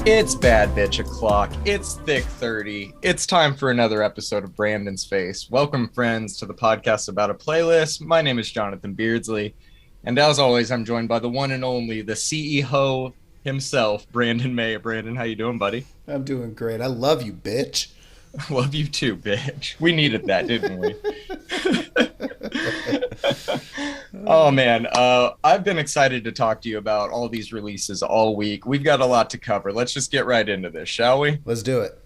It's bad bitch o'clock. It's thick 30. It's time for another episode of Brandon's Face. Welcome, friends, to the podcast about a playlist. My name is Jonathan Beardsley, and as always, I'm joined by the one and only, the CEO himself, Brandon May. Brandon, how you doing, buddy? I'm doing great. I love you, bitch. Love you too, bitch. We needed that, didn't we? Oh man, I've been excited to talk to you about all these releases all week. We've got a lot to cover. Let's just get right into this, shall we? Let's do it.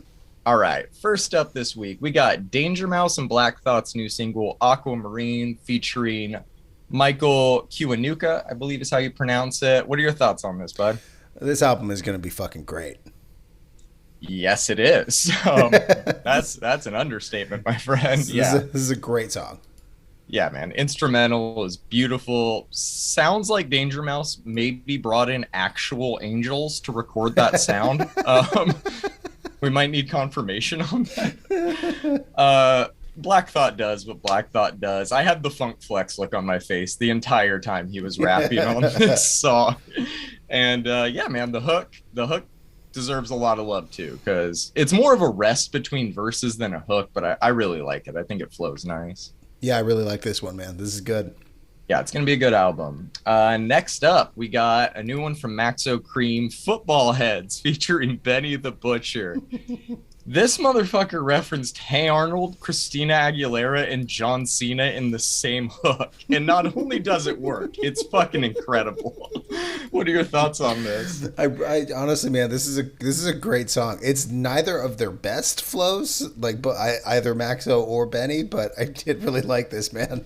All right, first up this week, we got Danger Mouse and Black Thought's new single Aquamarine featuring Michael Kiwanuka, I believe is how you pronounce it. What are your thoughts on this, bud? This album is going to be fucking great. Yes, it is. That's an understatement, my friend. This is a great song. Yeah, man. Instrumental is beautiful. Sounds like Danger Mouse maybe brought in actual angels to record that sound. We might need confirmation on that. Black Thought does what Black Thought does. I had the funk flex look on my face the entire time he was rapping on this song. And yeah, man, the hook deserves a lot of love too, because it's more of a rest between verses than a hook, but I really like it. I think it flows nice. Yeah, I really like this one, man. This is good. Yeah, it's going to be a good album. Next up, we got a new one from Maxo Cream, Football Heads, featuring Benny the Butcher. This motherfucker referenced Hey Arnold, Christina Aguilera, and John Cena in the same hook. And not only does it work, it's fucking incredible. What are your thoughts on this? I honestly, man, this is a great song. It's neither of their best flows, either Maxo or Benny, but I did really like this, man.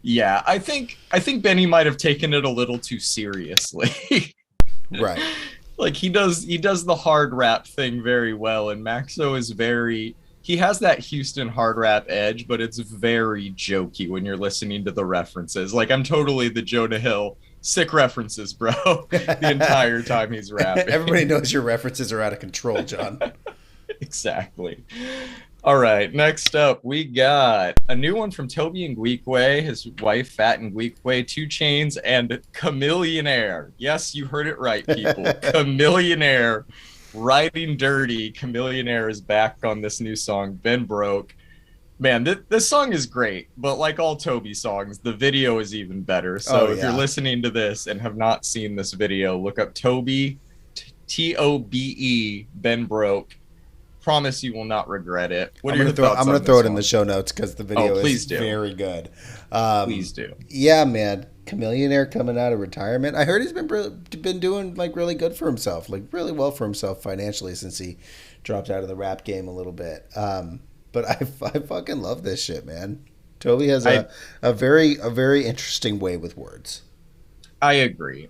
Yeah, I think Benny might have taken it a little too seriously. Right. Like he does the hard rap thing very well, and Maxo is he has that Houston hard rap edge, but it's very jokey when you're listening to the references. Like I'm totally the Jonah Hill, sick references, bro, the entire time he's rapping. Everybody knows your references are out of control, John. Exactly. All right, next up, we got a new one from Toby and Ngwikwe, his wife, Fat and Ngwikwe, 2 Chainz, and Chamillionaire. Yes, you heard it right, people. Chamillionaire, Riding Dirty. Chamillionaire is back on this new song, Been Broke. Man, this song is great, but like all Toby songs, the video is even better. So if you're listening to this and have not seen this video, look up Toby, Tobe, Been Broke. Promise you will not regret it. What are your thoughts? I'm going to throw it in the show notes because the video is very good. Please do. Yeah, man. Chamillionaire coming out of retirement. I heard he's been doing like really good for himself, like really well for himself financially since he dropped out of the rap game a little bit. But I fucking love this shit, man. Toby has a very interesting way with words. I agree.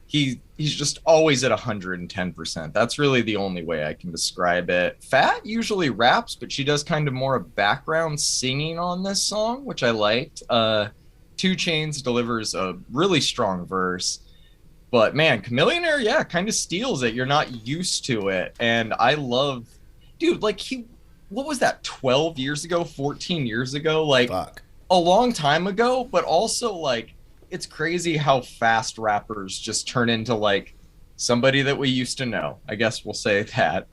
He's just always at 110%. That's really the only way I can describe it. Fat usually raps, but she does kind of more background singing on this song, which I liked. 2 Chainz delivers a really strong verse. But man, Chamillionaire, yeah, kind of steals it. You're not used to it. And I love, dude, like what was that, 12 years ago, 14 years ago? Like Fuck. A long time ago, but also like, it's crazy how fast rappers just turn into like somebody that we used to know. I guess we'll say that.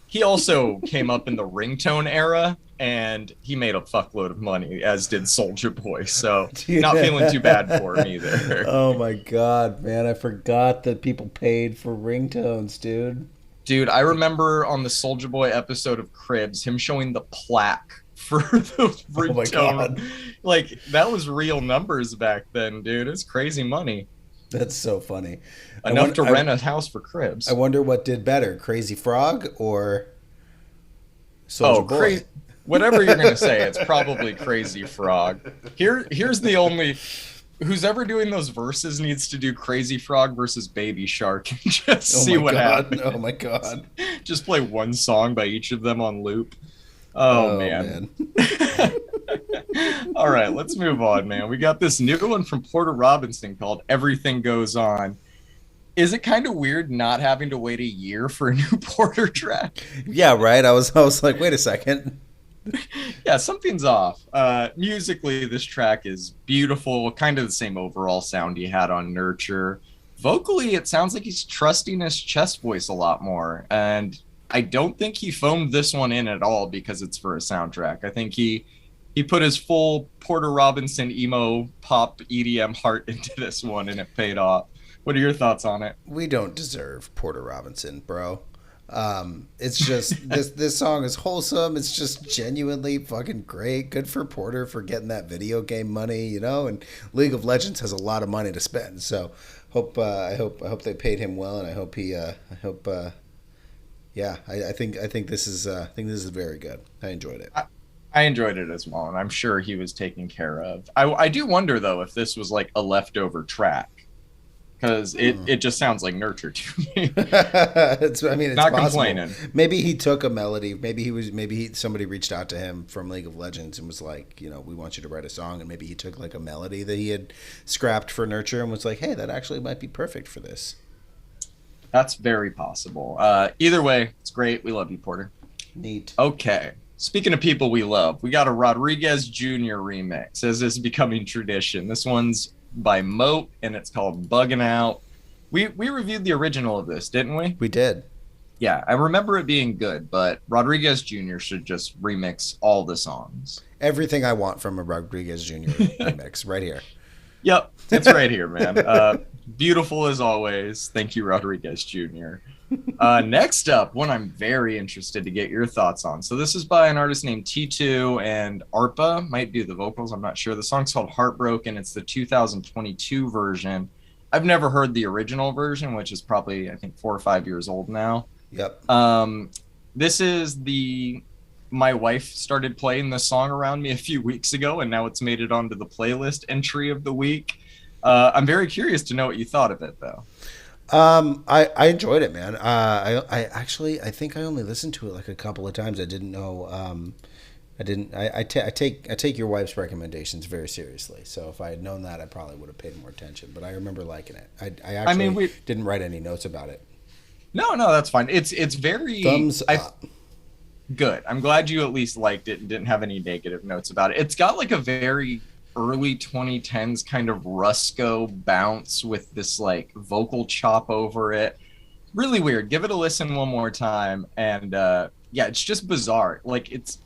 He also came up in the ringtone era, and he made a fuckload of money, as did Soulja Boy. So not feeling too bad for him either. Oh my God, man. I forgot that people paid for ringtones, dude. Dude, I remember on the Soulja Boy episode of Cribs, him showing the plaque for the ringtone. Oh my God. Like that was real numbers back then, dude. It's crazy money. That's so funny. Enough to rent a house for Cribs. I wonder what did better, Crazy Frog or Soulja Boy? Whatever you're gonna say, it's probably Crazy Frog. Here's the only. Who's ever doing those verses needs to do Crazy Frog versus Baby Shark and just see what happens. Oh my God. Just play one song by each of them on loop. Oh man. All right, let's move on, man. We got this new one from Porter Robinson called Everything Goes On. Is it kind of weird not having to wait a year for a new Porter track? Yeah, right. I was like, wait a second. Yeah, something's off. Musically, this track is beautiful, kind of the same overall sound he had on Nurture. vocally, it sounds like he's trusting his chest voice a lot more. And I don't think he phoned this one in at all because it's for a soundtrack. I think he put his full Porter Robinson emo pop EDM heart into this one and it paid off. What are your thoughts on it? We don't deserve Porter Robinson, bro. It's just this song is wholesome. It's just genuinely fucking great. Good for Porter for getting that video game money, you know. And League of Legends has a lot of money to spend. So I hope they paid him well, and I hope yeah. I think this is very good. I enjoyed it. I enjoyed it as well, and I'm sure he was taken care of. I do wonder though if this was like a leftover track because it just sounds like Nurture to me. It's not possible. Complaining. Maybe he took a melody. Somebody reached out to him from League of Legends and was like, you know, we want you to write a song, and maybe he took like a melody that he had scrapped for Nurture and was like, hey, that actually might be perfect for this. That's very possible. Either way, it's great. We love you, Porter. Neat. Okay. Speaking of people we love, we got a Rodriguez Jr. remix, as is becoming tradition. This one's by Moat, and it's called Buggin' Out. We reviewed the original of this, didn't we? We did. Yeah, I remember it being good, but Rodriguez Jr. should just remix all the songs. Everything I want from a Rodriguez Jr. remix, right here. Yep, it's right here, man. Beautiful as always. Thank you, Rodriguez Jr. Next up, one I'm very interested to get your thoughts on. So this is by an artist named T2, and ARPA might do the vocals. I'm not sure. The song's called Heartbroken. It's the 2022 version. I've never heard the original version, which is probably, I think, 4 or 5 years old now. Yep. This is my wife started playing this song around me a few weeks ago, and now it's made it onto the playlist entry of the week. I'm very curious to know what you thought of it, though. I enjoyed it, man. I think I only listened to it like a couple of times. I didn't know. I take your wife's recommendations very seriously. So if I had known that, I probably would have paid more attention. But I remember liking it. I actually didn't write any notes about it. No, that's fine. It's very thumbs up. Good. I'm glad you at least liked it and didn't have any negative notes about it. It's got like a very early 2010s kind of Rusco bounce with this like vocal chop over it. Really weird. Give it a listen one more time, and yeah, it's just bizarre. Like it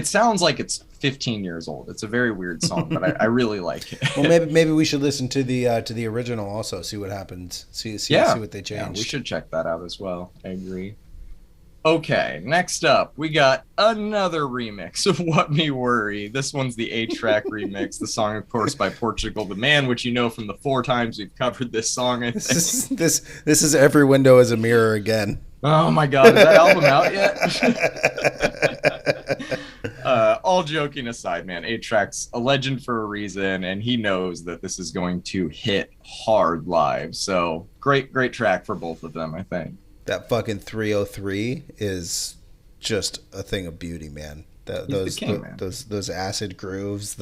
sounds like it's 15 years old. It's a very weird song, but I really like it. Well, maybe we should listen to the original also. See what happens. See what they changed. Yeah, we should check that out as well. I agree. Okay, next up, we got another remix of What Me Worry. This one's the 8-track remix, the song, of course, by Portugal the Man, which you know from the 4 times we've covered this song, I think. This is Every Window is a Mirror again. Oh my god, is that album out yet? All joking aside, man, 8-track's a legend for a reason, and he knows that this is going to hit hard live. So, great track for both of them, I think. That fucking 303 is just a thing of beauty, man. Those acid grooves.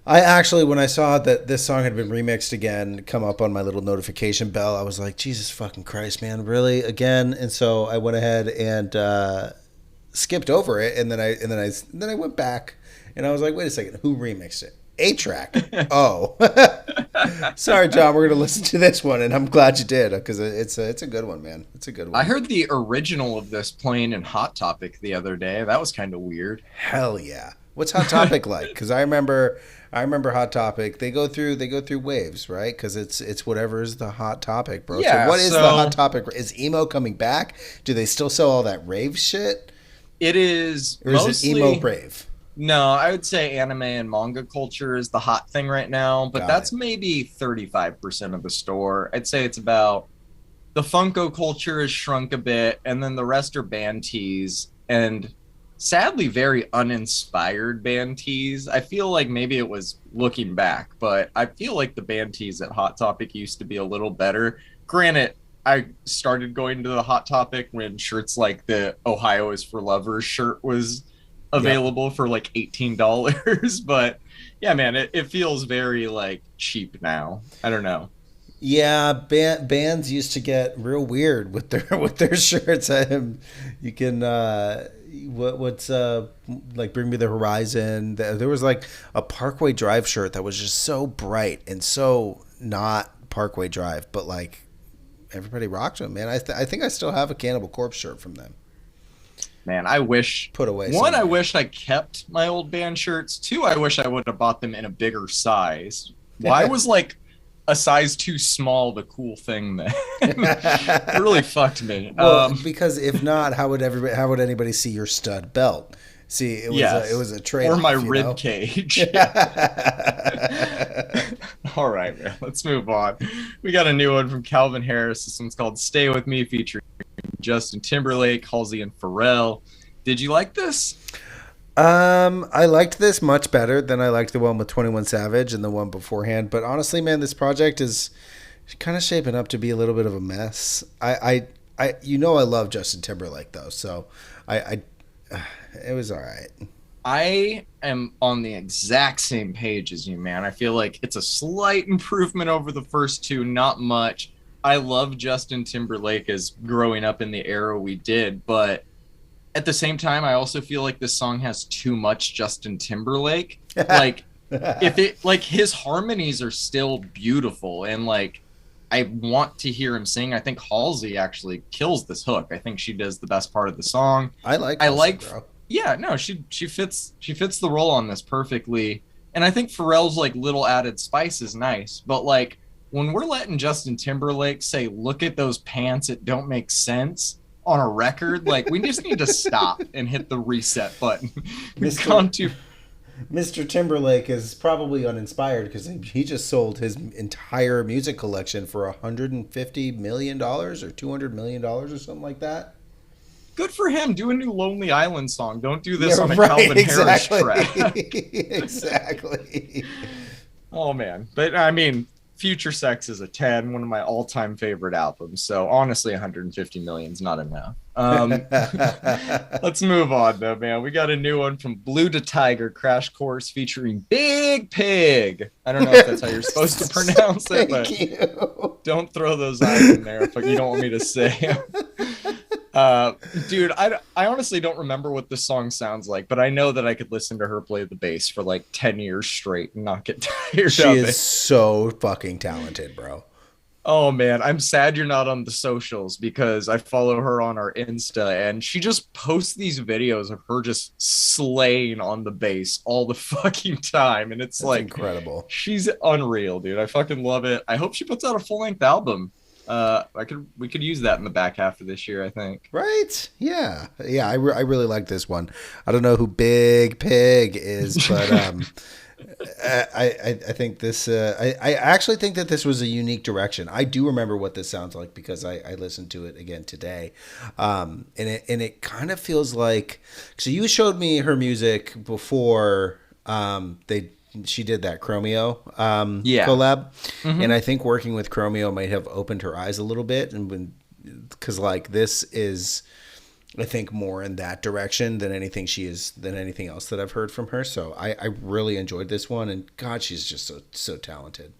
I actually, when I saw that this song had been remixed again, come up on my little notification bell, I was like, Jesus fucking Christ, man, really again? And so I went ahead and skipped over it, and then I went back, and I was like, wait a second, who remixed it? 8-track. Oh. Sorry, John, we're going to listen to this one, and I'm glad you did, because it's a good one, man. It's a good one. I heard the original of this playing in Hot Topic the other day. That was kind of weird. Hell yeah. What's Hot Topic like? Because I remember Hot Topic. They go through waves, right? Because it's whatever's the hot topic, bro. Yeah, so what is the hot topic? Is emo coming back? Do they still sell all that rave shit? It is. Or is it emo rave? No, I would say anime and manga culture is the hot thing right now, but that's maybe 35% of the store. I'd say it's about the Funko culture has shrunk a bit, and then the rest are band tees, and sadly very uninspired band tees. I feel like maybe it was looking back, but I feel like the band tees at Hot Topic used to be a little better. Granted, I started going to the Hot Topic when shirts like the Ohio is for Lovers shirt was available for like $18, but yeah, man, it feels very like cheap now. I don't know. Yeah, bands used to get real weird with their shirts. You can what's like Bring Me the Horizon. There was like a Parkway Drive shirt that was just so bright and so not Parkway Drive, but like everybody rocked them, man. I think I still have a Cannibal Corpse shirt from them. Man, I wish Put away one, I somewhere. wish I kept my old band shirts. Two, I wish I would have bought them in a bigger size. Why was like a size too small the cool thing then? It really fucked me. Well, because if not, how would anybody see your stud belt? See, it Yes. was a trade Or off, my you rib know? cage. All right, man. Let's move on. We got a new one from Calvin Harris. This one's called Stay With Me, featuring Justin Timberlake, Halsey, and Pharrell. Did you like this? I liked this much better than I liked the one with 21 Savage and the one beforehand. But honestly, man, this project is kind of shaping up to be a little bit of a mess. I love Justin Timberlake though, so I it was all right. I am on the exact same page as you, man. I feel like it's a slight improvement over the first two, not much. I love Justin Timberlake as growing up in the era we did, but at the same time, I also feel like this song has too much Justin Timberlake. Like, if it, like, his harmonies are still beautiful, and like, I want to hear him sing. I think Halsey actually kills this hook. I think she does the best part of the song. I I Halsey, like, bro. yeah, no, she fits the role on this perfectly. And I think Pharrell's like little added spice is nice, but like when we're letting Justin Timberlake say, "Look at those pants, it don't make sense," on a record, like we just need to stop and hit the reset button. We've Mr. gone too. Mr. Timberlake is probably uninspired because he just sold his entire music collection for $150 million or $200 million or something like that. Good for him. Do a new Lonely Island song. Don't do this Yeah, on a right, Calvin Harris exactly. track. Exactly. Oh man, but I mean, Future Sex is a 10, one of my all-time favorite albums. So honestly, 150 million is not enough. Let's move on though, man. We got a new one from Blue to Tiger, Crash Course, featuring Big Pig. I don't know if that's how you're supposed to pronounce it, but Thank you. don't throw those eyes in there if you don't want me to say. Dude, I honestly don't remember what this song sounds like, but I know that I could listen to her play the bass for like 10 years straight and not get tired She of is it. so fucking talented, bro. Oh man, I'm sad you're not on the socials because I follow her on our Insta and she just posts these videos of her just slaying on the bass all the fucking time. And it's That's like incredible. she's unreal, dude. I fucking love it. I hope she puts out a full-length album. We could use that in the back half of this year, I think. Right? Yeah. Yeah, I really like this one. I don't know who Big Pig is, but I think this I actually think that this was a unique direction. I do remember what this sounds like because I listened to it again today. And it kind of feels like, so you showed me her music before she did that Chromeo Yeah. collab, Mhm. and I think working with Chromeo might have opened her eyes a little bit, and because like this is, I think, more in that direction than anything else that I've heard from her. So I really enjoyed this one, and God, she's just so talented.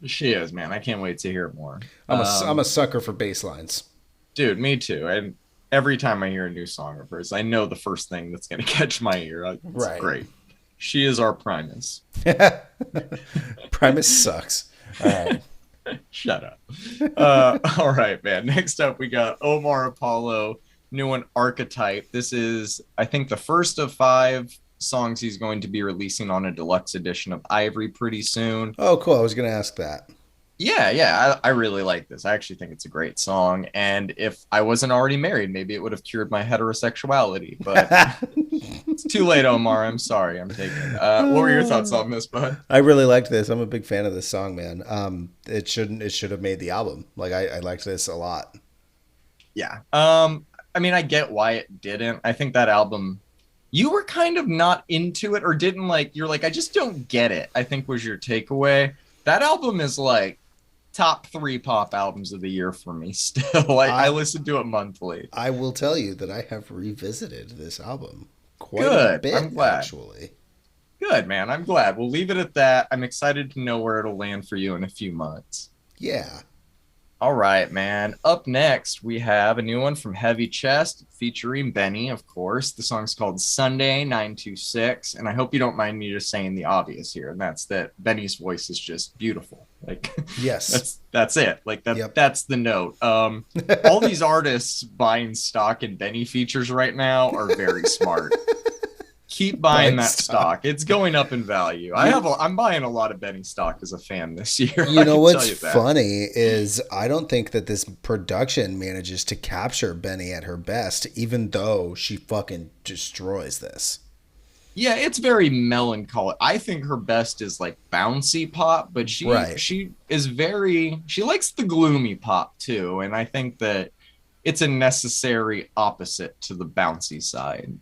She is, man. I can't wait to hear more. I'm a sucker for bass lines. Dude, me too. And every time I hear a new song of hers, I know the first thing that's going to catch my ear. It's Right. great. She is our Primus. Primus sucks. All right. Shut up. All right, man. Next up, we got Omar Apollo, new one, Archetype. This is, I think, the first of 5 songs he's going to be releasing on a deluxe edition of Ivory pretty soon. Oh, cool. I was going to ask that. Yeah, I really like this. I actually think it's a great song. And if I wasn't already married, maybe it would have cured my heterosexuality. But it's too late, Omar. I'm sorry. I'm taking it. What were your thoughts on this, bud? I really liked this. I'm a big fan of this song, man. It should have made the album. Like I liked this a lot. Yeah. I mean, I get why it didn't. I think that album, you were kind of not into it or didn't like, you're like, I just don't get it, I think was your takeaway. That album is like top 3 pop albums of the year for me still. I listen to it monthly. I will tell you that I have revisited this album quite a Good. bit, I'm glad. actually. Good, man. I'm glad. We'll leave it at that. I'm excited to know where it'll land for you in a few months. Yeah. All right, man. Up next, we have a new one from Heavy Chest featuring Benny, of course. The song's called Sunday 926. And I hope you don't mind me just saying the obvious here. And that's that Benny's voice is just beautiful. Like, Yes. that's it. Like Yep. that's the note. All these artists buying stock in Benny features right now are very smart. Keep buying Buying that stock. It's going up in value. I'm buying a lot of Benny stock as a fan this year. You I know can tell what's you that. funny is I don't think that this production manages to capture Benny at her best, even though she fucking destroys this. Yeah, it's very melancholic. I think her best is like bouncy pop, but Right. she likes the gloomy pop too, and I think that it's a necessary opposite to the bouncy side.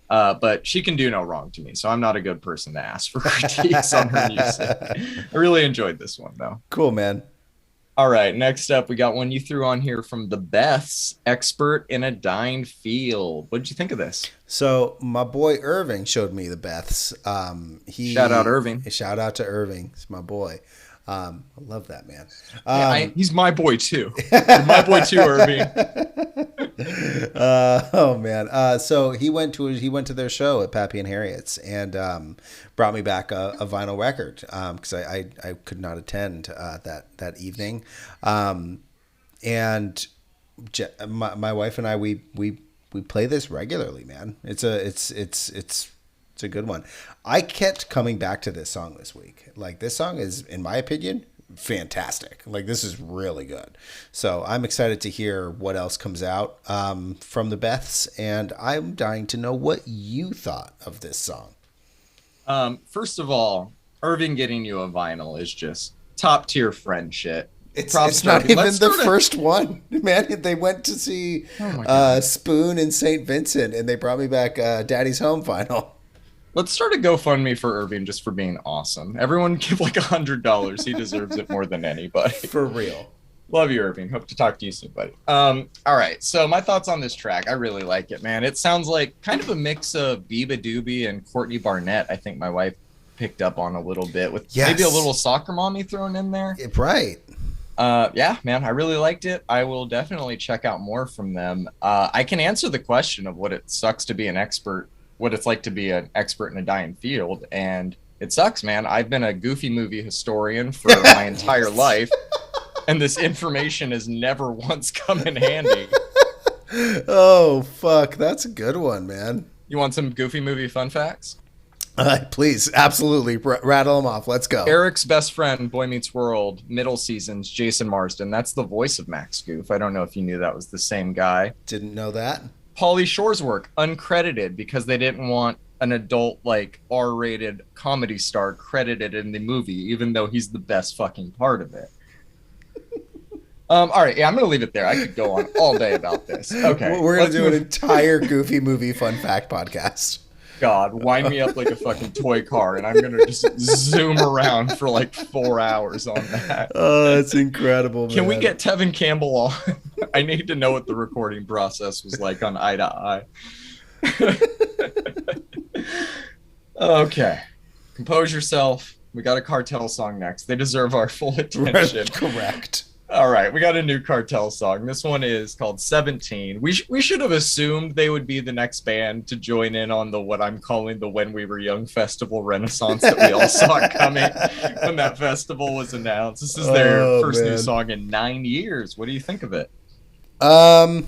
But she can do no wrong to me, so I'm not a good person to ask for critiques on her music. I really enjoyed this one though. Cool, man. All right, next up, we got one you threw on here from the Beths, Expert in a Dying Field. What did you think of this? So my boy Irving showed me the Beths. Shout out Irving. Shout out to Irving. It's my boy. I love that man. He's my boy too. You're my boy too, Irving. Oh man. So he went to their show at Pappy and Harriet's and brought me back a vinyl record because I could not attend that evening. And my wife and I we play this regularly, man. It's a good one. I kept coming back to this song this week. Like, this song is, in my opinion, fantastic. Like, this is really good. So I'm excited to hear what else comes out from the Beths, and I'm dying to know what you thought of this song. First of all, Irving getting you a vinyl is just top tier friend shit. It's not even the first one, man. They went to see Spoon and St. Vincent, and they brought me back Daddy's Home vinyl. Let's start a GoFundMe for Irving just for being awesome. Everyone give like $100. He deserves it more than anybody. For real. Love you, Irving. Hope to talk to you soon, buddy. All right. So my thoughts on this track. I really like it, man. It sounds like kind of a mix of beabadoobee and Courtney Barnett. I think my wife picked up on a little bit with maybe a little soccer mommy thrown in there. Right. Yeah, man, I really liked it. I will definitely check out more from them. I can answer the question of what it sucks to be an expert, what it's like to be an expert in a dying field. And it sucks, man. I've been a Goofy movie historian for my entire life, and this information has never once come in handy. Oh, fuck. That's a good one, man. You want some Goofy movie fun facts? Please, absolutely. Rattle them off. Let's go. Eric's best friend, Boy Meets World, middle seasons, Jason Marsden. That's the voice of Max Goof. I don't know if you knew that was the same guy. Didn't know that. Pauly Shore's work, uncredited, because they didn't want an adult, like, R-rated comedy star credited in the movie, even though he's the best fucking part of it. All right, yeah, I'm going to leave it there. I could go on all day about this. Okay. We're going to do an entire Goofy movie fun fact podcast. God, wind me up like a fucking toy car, and I'm going to just zoom around for like 4 hours on that. Oh, that's incredible, man. Can we get Tevin Campbell on? I need to know what the recording process was like on Eye to Eye. Okay. Compose yourself. We got a Cartel song next. They deserve our full attention. Correct. All right, we got a new Cartel song. This one is called 17. We should have assumed they would be the next band to join in on the what I'm calling the When We Were Young festival renaissance that we all saw coming when that festival was announced. This is their first new song in 9 years. What do you think of it? I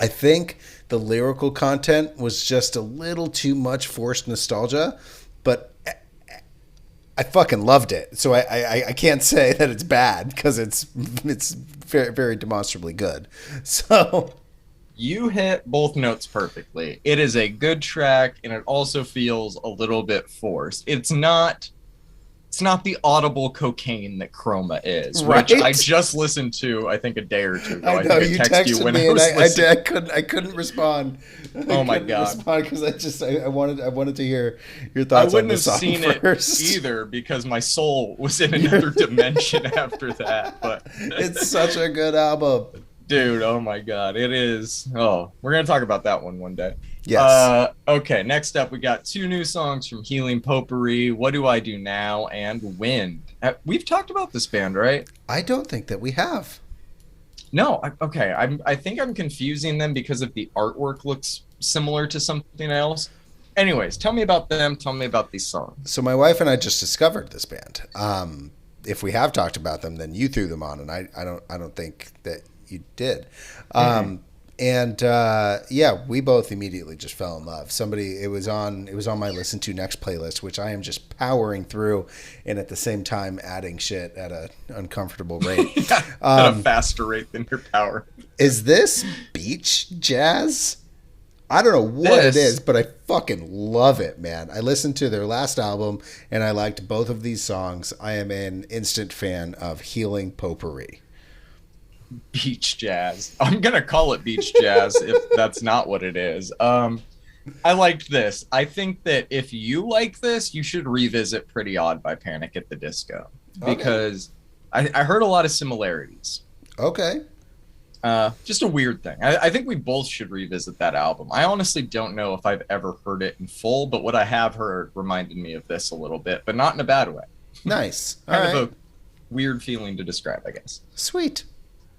think the lyrical content was just a little too much forced nostalgia, but I fucking loved it. So I can't say that it's bad because it's very, very demonstrably good. So you hit both notes perfectly. It is a good track, and it also feels a little bit forced. It's not the audible cocaine that Chroma is, right? Which I just listened to, I think, a day or two ago. I know, you texted me, and I couldn't respond. Oh my god! Because I wanted to hear your thoughts. I wouldn't have seen it either because my soul was in another dimension after that. But it's such a good album, dude. Oh my god, it is. Oh, we're gonna talk about that one day. Yes. Okay, next up, we got 2 new songs from Healing Potpourri, What Do I Do Now, and Wind. We've talked about this band, right? I don't think that we have. No, I think I'm confusing them because of the artwork looks similar to something else. Anyways, tell me about them. Tell me about these songs. So my wife and I just discovered this band. If we have talked about them, then you threw them on, and I don't think that you did. Mm-mm. Yeah, we both immediately just fell in love. It was on my listen to next playlist, which I am just powering through, and at the same time adding shit at an uncomfortable rate. Yeah, at a faster rate than your power. Is this beach jazz? I don't know what it is, This but I fucking love it, man. I listened to their last album and I liked both of these songs. I am an instant fan of Healing Potpourri. beach jazz. I'm gonna call it beach jazz if that's not what it is. I liked this. I think that if you like this, you should revisit Pretty Odd by Panic at the Disco Okay. because I heard a lot of similarities. Okay. Just a weird thing. I think we both should revisit that album. I honestly don't know if I've ever heard it in full, but what I have heard reminded me of this a little bit, but not in a bad way. Nice. All Kind right. of a weird feeling to describe, I guess. Sweet.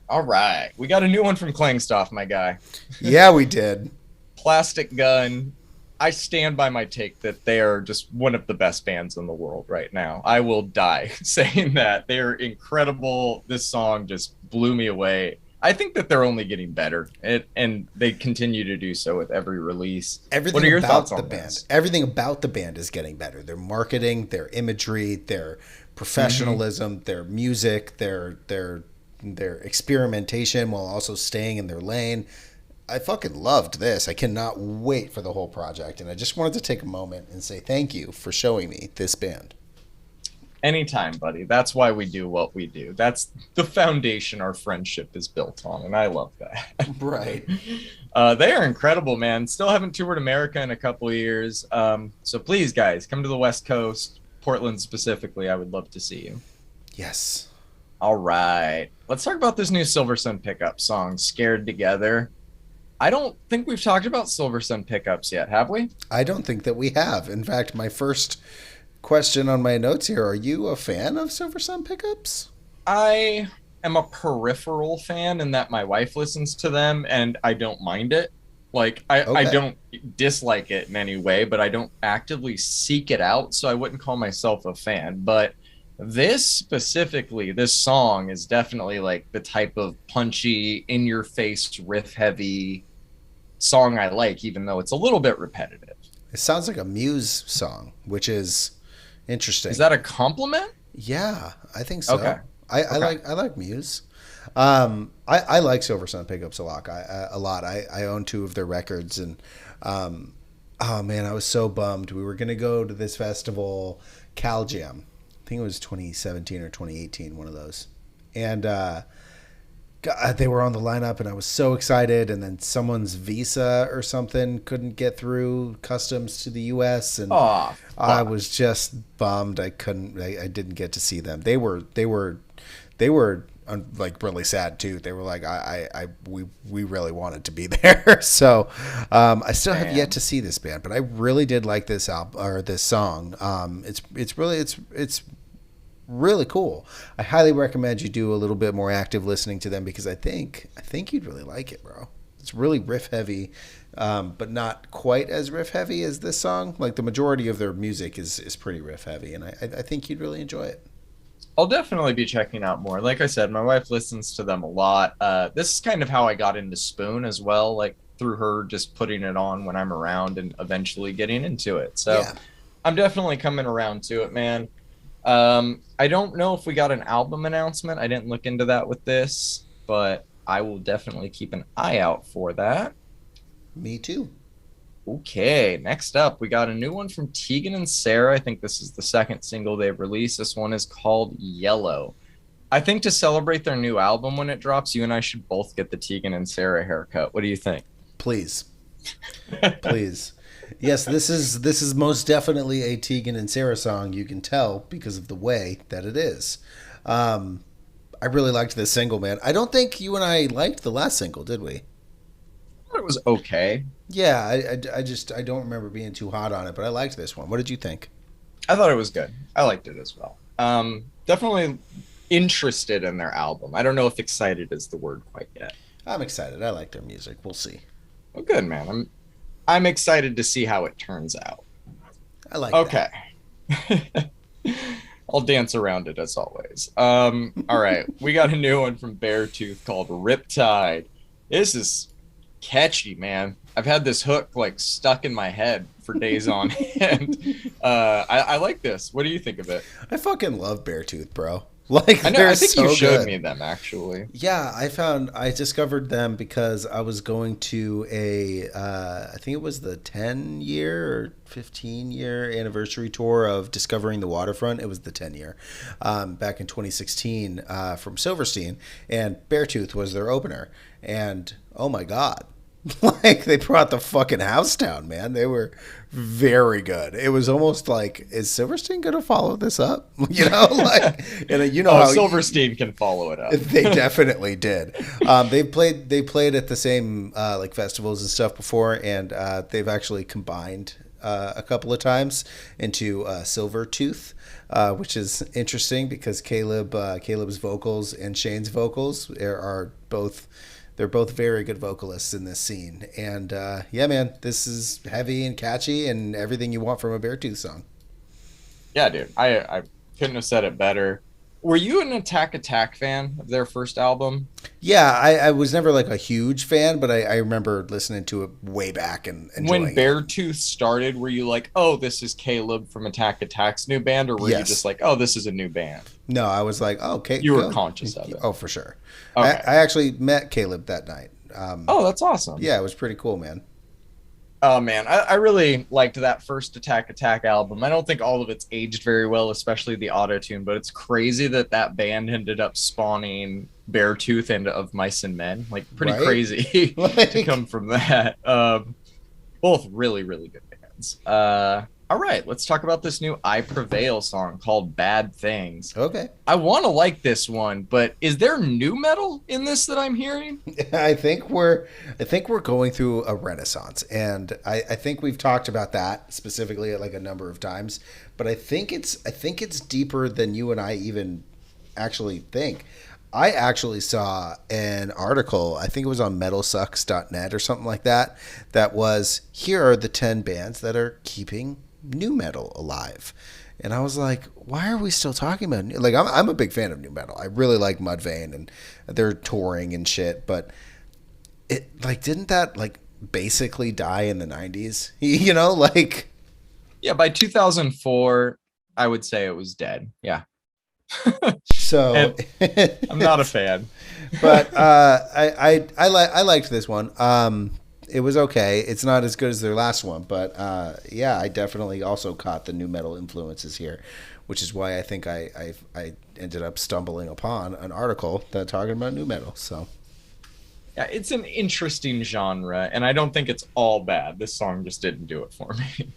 All right. We got a new one from Klangstoff, my guy. Yeah, we did. Plastic Gun. I stand by my take that they are just one of the best bands in the world right now. I will die saying that. They're incredible. This song just blew me away. I think that they're only getting better, and they continue to do so with every release. What are Everything your thoughts about the on band. this? Everything about the band is getting better. Their marketing, their imagery, their Hmm. professionalism, their music, their experimentation while also staying in their lane. I fucking loved this. I cannot wait for the whole project, and I just wanted to take a moment and say thank you for showing me this band. Anytime, buddy. That's why we do what we do. That's the foundation our friendship is built on, and I love that. Right. They are incredible, man. Still haven't toured America in a couple of years. So please, guys, come to the West Coast, Portland specifically. I would love to see you. Yes. All right. Let's talk about this new Silver Sun pickup song, Scared Together. I don't think we've talked about Silver Sun pickups yet, have we? I don't think that we have. In fact, my first question on my notes here, are you a fan of Silver Sun pickups? I am a peripheral fan in that my wife listens to them and I don't mind it. Like I Okay. don't dislike it in any way, but I don't actively seek it out, so I wouldn't call myself a fan. But this specifically, this song is definitely like the type of punchy, in your face, riff heavy song I like, even though it's a little bit repetitive. It sounds like a Muse song, which is Is interesting. that a compliment? Yeah, I think Okay. so. I Okay. like Muse. I like Silver Sun pickups a lot. I own two of their records, and oh man, I was so bummed. We were gonna go to this festival, Cal Jam. I think it was 2017 or 2018, one of those. And God, they were on the lineup, and I was so excited. And then someone's visa or something couldn't get through customs to the U.S. and Oh, I fuck. was just bummed I couldn't. I didn't get to see them. They were like really sad too. They were like, we really wanted to be there. So I still have yet Man. to see this band, but I really did like this album or this song. It's really cool. I highly recommend you do a little bit more active listening to them because I think you'd really like it, bro. It's really riff heavy, but not quite as riff heavy as this song. Like the majority of their music is pretty riff heavy, and I think you'd really enjoy it. I'll definitely be checking out more. Like I said, my wife listens to them a lot. This is kind of how I got into Spoon as well, like through her just putting it on when I'm around and eventually getting into it. So Yeah, I'm definitely coming around to it, man. I don't know if we got an album announcement. I didn't look into that with this, but I will definitely keep an eye out for that. me too. Okay, next up, we got a new one from Tegan and Sarah. I think this is the second single they've released. This one is called Yellow. I think to celebrate their new album when it drops, you and I should both get the Tegan and Sarah haircut. What do you think? Please, please. Yes, this is most definitely a Tegan and Sarah song. You can tell because of the way that it is. Um, I really liked this single, man. I don't think you and I liked the last single, did we? It was okay. Yeah, I don't remember being too hot on it, but I liked this one. What did you think? I thought it was good. I liked it as well. Definitely interested in their album. I don't know if excited is the word quite yet. I'm excited. I like their music. We'll see. Well, good, man. I'm excited to see how it turns out. I like Okay. that. I'll dance around it as always. All right. We got a new one from Beartooth called Riptide. This is catchy, man. I've had this hook like stuck in my head for days on end. I like this. What do you think of it? I fucking love Beartooth, bro. Like I know. they're I think you so showed good. me them actually. Yeah, I discovered them because I was going to I think it was the 10-year or 15-year anniversary tour of Discovering the Waterfront. It was the 10-year, back in 2016, from Silverstein, and Beartooth was their opener. And oh my God, like they brought the fucking house down, man. They were very good. It was almost like, is Silverstein going to follow this up? You know, like, and you know Oh, how Silverstein can follow it up. they definitely did. They played at the same like festivals and stuff before, and they've actually combined a couple of times into Silvertooth, which is interesting because Caleb's vocals and Shane's vocals are both. They're both very good vocalists in this scene. And yeah, man, this is heavy and catchy and everything you want from a Beartooth song. Yeah, dude. I couldn't have said it better. Were you an Attack Attack fan of their first album? Yeah, I was never like a huge fan, but I remember listening to it way back and When enjoying it. Beartooth started, were you like, oh, this is Caleb from Attack Attack's new band? Or were you just Yes. like, oh, this is a new band? No, I was like, oh, okay, You were go. conscious of it. Oh, for sure. I, Okay. I actually met Caleb that night. Oh, that's awesome. Yeah, it was pretty cool, man. Oh man, I really liked that first Attack Attack album. I don't think all of it's aged very well, especially the auto tune, but it's crazy that that band ended up spawning Beartooth and Of Mice and Men. Like pretty Right? crazy Like, to come from that. Both really, really good bands. All right, let's talk about this new I Prevail song called Bad Things. okay. I want to like this one, but is there new metal in this that I'm hearing? I think we're going through a renaissance, and I think we've talked about that specifically like a number of times. But I think it's deeper than you and I even actually think. I actually saw an article, I think it was on metalsucks.net or something like that, that was, here are the 10 bands that are keeping new metal alive. And I was like, why are we still talking about like I'm a big fan of new metal. I really like Mudvayne and they're touring and shit, but it like didn't that like basically die in the 90s? You know, like Yeah, by 2004, I would say it was dead. Yeah. so And I'm not a fan. but I liked this one. It was okay. It's not as good as their last one, but yeah, I definitely also caught the new metal influences here, which is why I think I ended up stumbling upon an article that talking about new metal. So Yeah, it's an interesting genre, and I don't think it's all bad. This song just didn't do it for me.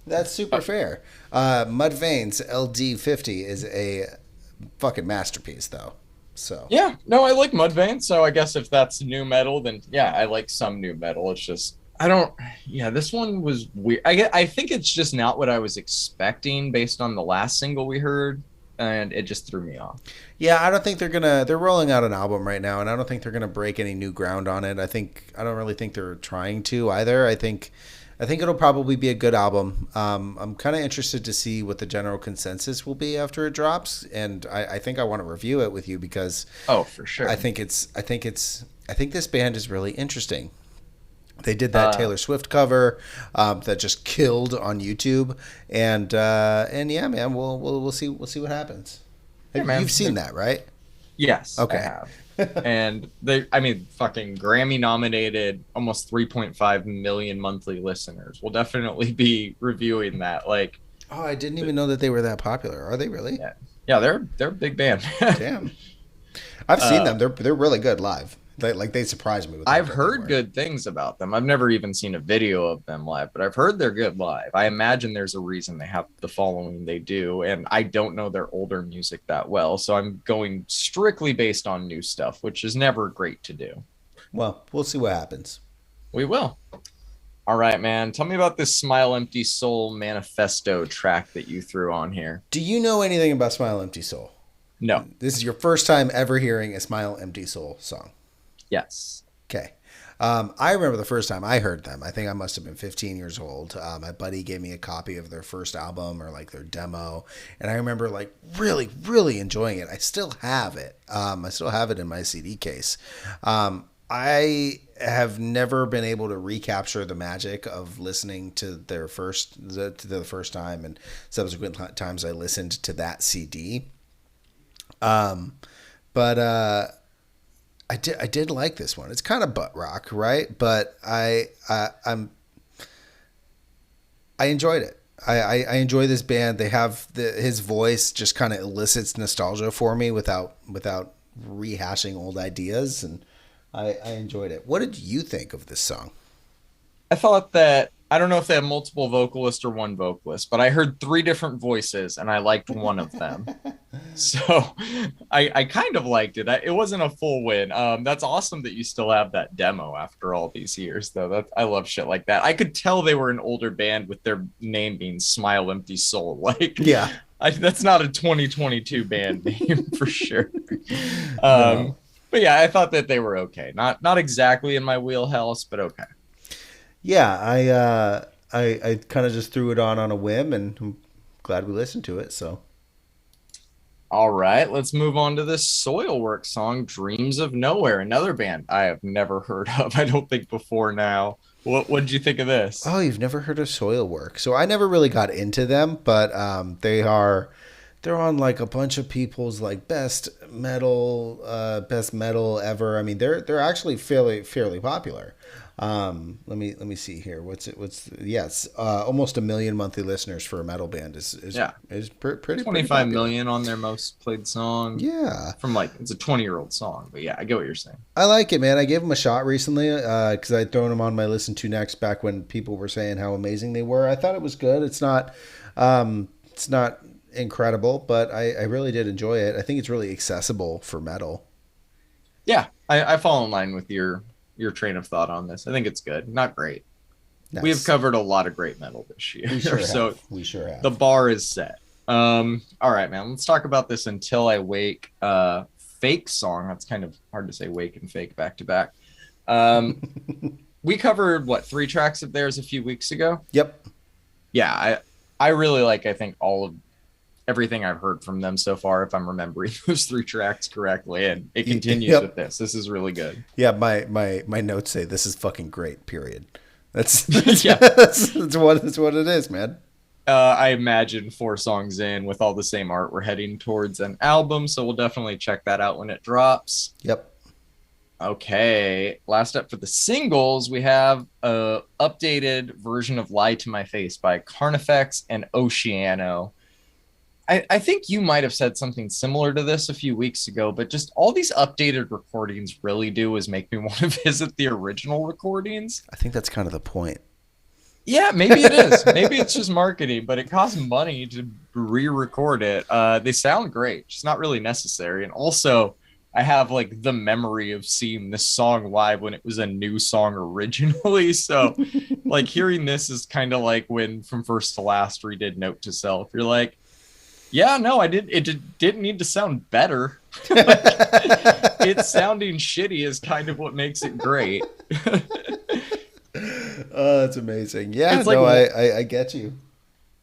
that's super fair. Mudvayne's LD50 is a fucking masterpiece, though. So Yeah, no, I like Mudvayne, so I guess if that's new metal, then yeah, I like some new metal. It's just I don't. Yeah, this one was weird. I think it's just not what I was expecting based on the last single we heard, and it just threw me off. yeah, I don't think they're rolling out an album right now, and I don't think they're gonna break any new ground on it. I don't really think they're trying to either. I think it'll probably be a good album. I'm kind of interested to see what the general consensus will be after it drops, and I think I want to review it with you because Oh, for sure. I think this band is really interesting. They did that Uh, Taylor Swift cover that just killed on YouTube, and yeah, man, we'll see what happens. Yeah, man. You've seen that, right? Yes, I Okay. have. And I mean, fucking Grammy nominated, almost 3.5 million monthly listeners. We'll definitely be reviewing that. Like, Oh, I didn't even know that they were that popular. Are they really? yeah, yeah, they're a big band. Damn. I've seen Uh, them. They're really good live. They surprised me with how I've good they heard were. good things about them. I've never even seen a video of them live, but I've heard they're good live. I imagine there's a reason they have the following they do, and I don't know their older music that well, so I'm going strictly based on new stuff, which is never great to do. Well, we'll see what happens. We will. All right, man. Tell me about this Smile Empty Soul manifesto track that you threw on here. Do you know anything about Smile Empty Soul? No. This is your first time ever hearing a Smile Empty Soul song. Yes. Okay. I remember the first time I heard them. I think I must have been 15 years old. My buddy gave me a copy of their first album or like their demo, and I remember like really, really enjoying it. I still have it. I still have it in my CD case. I have never been able to recapture the magic of listening to the first time and subsequent times I listened to that CD. But I did like this one. It's kind of butt rock, right? But I enjoyed it. I enjoy this band. They have his voice just kind of elicits nostalgia for me without rehashing old ideas, and I enjoyed it. What did you think of this song? I thought that I don't know if they have multiple vocalists or one vocalist, but I heard three different voices and I liked one of them. So I kind of liked it. It wasn't a full win. That's awesome that you still have that demo after all these years, though. I love shit like that. I could tell they were an older band with their name being Smile Empty Soul. Like, yeah, that's not a 2022 band name for sure. No. But yeah, I thought that they were okay. Not exactly in my wheelhouse, but okay. Yeah, I kind of just threw it on a whim, and I'm glad we listened to it. So, all right, let's move on to this Soilwork song, "Dreams of Nowhere," another band I have never heard of. I don't think before now. What did you think of this? oh, you've never heard of Soilwork? So I never really got into them, but they're on like a bunch of people's like best metal ever. I mean, they're actually fairly popular. Let me see here. Yes, almost 1 million monthly listeners for a metal band is pretty 25 million on their most played song. Yeah, from like it's a 20-year-old song, but yeah, I get what you're saying. I like it, man. I gave them a shot recently because I'd thrown them on my listen to next back when people were saying how amazing they were. I thought it was good. It's not incredible, but I really did enjoy it. I think it's really accessible for metal. Yeah, I fall in line with your train of thought on this. I think it's good, not great. Nice. We have covered a lot of great metal this year. We sure have. The bar is set. All right, man. Let's talk about this Until I Wake fake song. That's kind of hard to say wake and fake back to back. We covered 3 tracks of theirs a few weeks ago. Yep. Yeah, I really like, I think, all of everything I've heard from them so far, if I'm remembering those 3 tracks correctly, and it continues with this. This is really good. Yeah, my notes say this is fucking great. Period. That's yeah. that's what it is, man. I imagine 4 songs in with all the same art, we're heading towards an album, so we'll definitely check that out when it drops. Yep. Okay, last up for the singles, we have a updated version of "Lie to My Face" by Carnifex and Oceano. I think you might have said something similar to this a few weeks ago, but just all these updated recordings really do is make me want to visit the original recordings. I think that's kind of the point. Yeah, maybe it is. Maybe it's just marketing, but it costs money to re-record it. They sound great, just not really necessary. And also, I have like the memory of seeing this song live when it was a new song originally. So like hearing this is kind of like when From First to Last redid Note to Self. You're like, yeah, no, it didn't need to sound better. It's sounding shitty is kind of what makes it great. Oh, that's amazing. Yeah, it's like, I get you.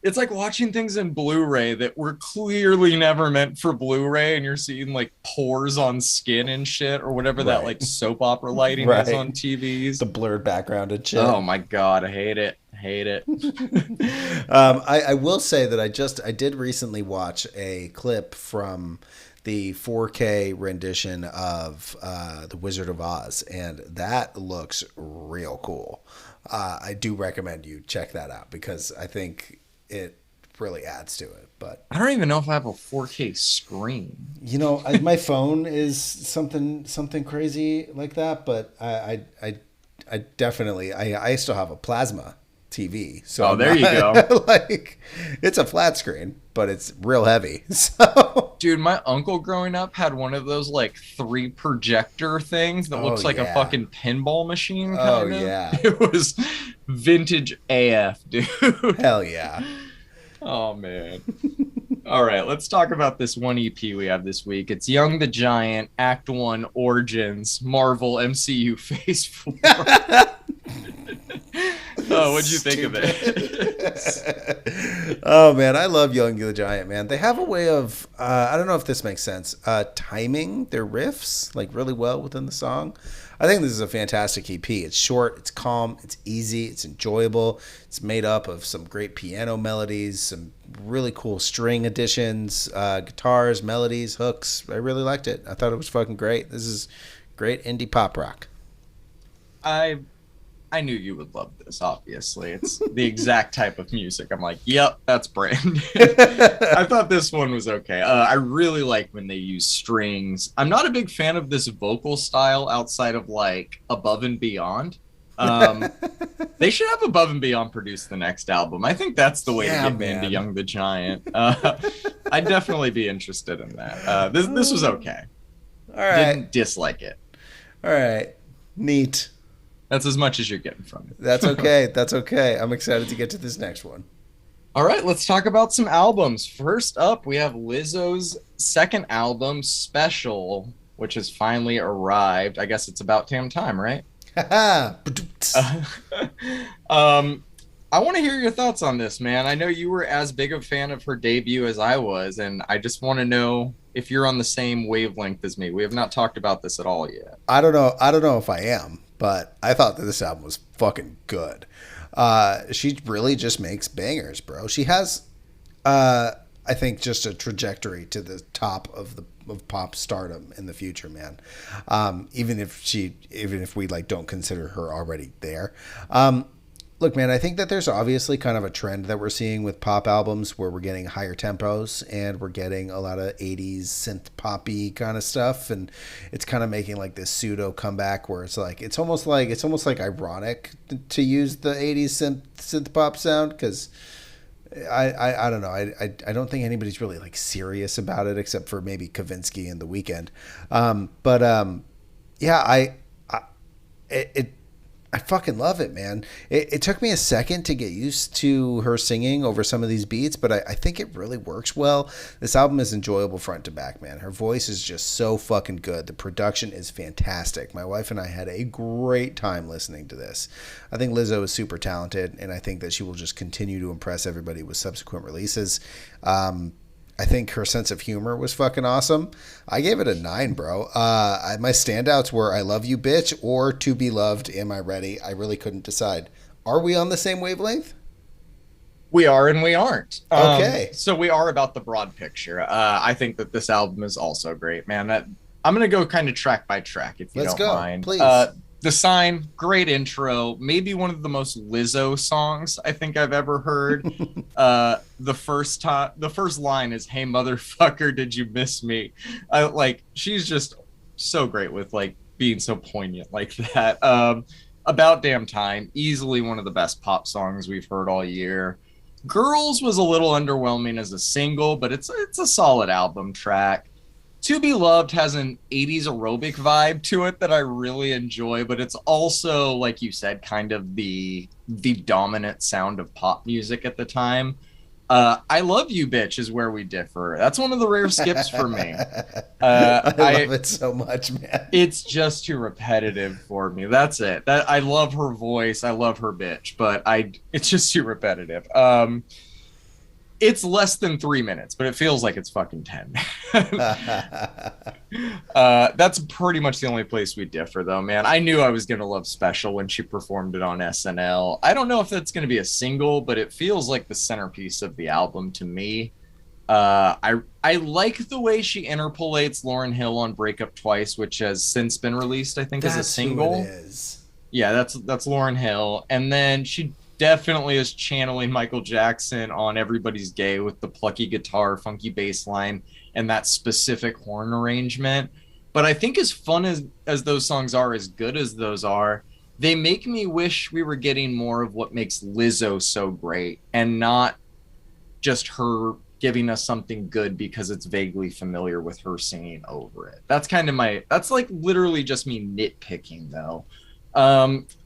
It's like watching things in Blu-ray that were clearly never meant for Blu-ray, and you're seeing like pores on skin and shit, or whatever that like soap opera lighting is on TVs. The blurred background and shit. Oh my god, I hate it. I will say that I did recently watch a clip from the 4K rendition of The Wizard of Oz, and that looks real cool. I do recommend you check that out because I think it really adds to it. But I don't even know if I have a 4K screen. You know, my phone is something crazy like that, but I definitely I still have a plasma TV. So there you go. Like, it's a flat screen, but it's real heavy. So, dude, my uncle growing up had one of those like 3 projector things that looks like a fucking pinball machine. Yeah. It was vintage AF, dude. Hell yeah. Oh man. All right, let's talk about this one EP we have this week. It's Young the Giant, Act One, Origins, Marvel MCU Phase 4. Oh, what'd you think of it? Oh man, I love Young the Giant, man. They have a way of I don't know if this makes sense. Timing their riffs like really well within the song. I think this is a fantastic EP. It's short, it's calm, it's easy, it's enjoyable. It's made up of some great piano melodies, some really cool string additions, guitars, melodies, hooks. I really liked it. I thought it was fucking great. This is great indie pop rock. I I knew you would love this, obviously. It's the exact type of music. I'm like, yep, that's Brandon. I thought this one was okay. I really like when they use strings. I'm not a big fan of this vocal style outside of like Above and Beyond. They should have Above and Beyond produce the next album. I think that's the way to get me into Young the Giant. I'd definitely be interested in that. This was okay. All right. Didn't dislike it. All right. Neat. That's as much as you're getting from it. That's okay. That's okay. I'm excited to get to this next one. All right, let's talk about some albums. First up, we have Lizzo's second album, Special, which has finally arrived. I guess it's about damn time, right? I want to hear your thoughts on this, man. I know you were as big a fan of her debut as I was, and I just want to know if you're on the same wavelength as me. We have not talked about this at all yet. I don't know. I don't know if I am, but I thought that this album was fucking good. She really just makes bangers, bro. She has, I think, just a trajectory to the top of pop stardom in the future, man. Even if we like don't consider her already there. Look, man, I think that there's obviously kind of a trend that we're seeing with pop albums where we're getting higher tempos and we're getting a lot of 80s synth poppy kind of stuff, and it's kind of making like this pseudo comeback where it's almost like ironic to use the 80s synth pop sound, because I don't know, I don't think anybody's really like serious about it except for maybe Kavinsky and The Weeknd. Yeah, I fucking love it, man. It took me a second to get used to her singing over some of these beats, but I think it really works well. This album is enjoyable front to back, man. Her voice is just so fucking good. The production is fantastic. My wife and I had a great time listening to this. I think Lizzo is super talented, and I think that she will just continue to impress everybody with subsequent releases. I think her sense of humor was fucking awesome. I gave it a 9, bro. My standouts were I Love You, Bitch, or To Be Loved, Am I Ready? I really couldn't decide. Are we on the same wavelength? We are and we aren't. Okay. So we are about the broad picture. I think that this album is also great, man. I'm going to go kind of track by track, if you don't mind. Please. The Sign, great intro. Maybe one of the most Lizzo songs I think I've ever heard. The first line is, "Hey motherfucker, did you miss me?" She's just so great with like being so poignant like that. About Damn Time, easily one of the best pop songs we've heard all year. Girls was a little underwhelming as a single, but it's a solid album track. To Be Loved has an 80s aerobic vibe to it that I really enjoy, but it's also, like you said, kind of the dominant sound of pop music at the time. I Love You, Bitch is where we differ. That's one of the rare skips for me. I love it so much, man. It's just too repetitive for me. That's it. I love her voice. I love her bitch, but it's just too repetitive. It's less than 3 minutes, but it feels like it's fucking 10. That's pretty much the only place we differ, though, man. I knew I was going to love Special when she performed it on SNL. I don't know if that's going to be a single, but it feels like the centerpiece of the album to me. I like the way she interpolates Lauryn Hill on Break Up Twice, which has since been released, I think, as a single. Who it is. Yeah, that's Lauryn Hill. And then she definitely is channeling Michael Jackson on Everybody's Gay with the plucky guitar, funky bass line, and that specific horn arrangement. But I think as fun as those songs are, as good as those are, they make me wish we were getting more of what makes Lizzo so great and not just her giving us something good because it's vaguely familiar with her singing over it. That's kind of that's like literally just me nitpicking, though.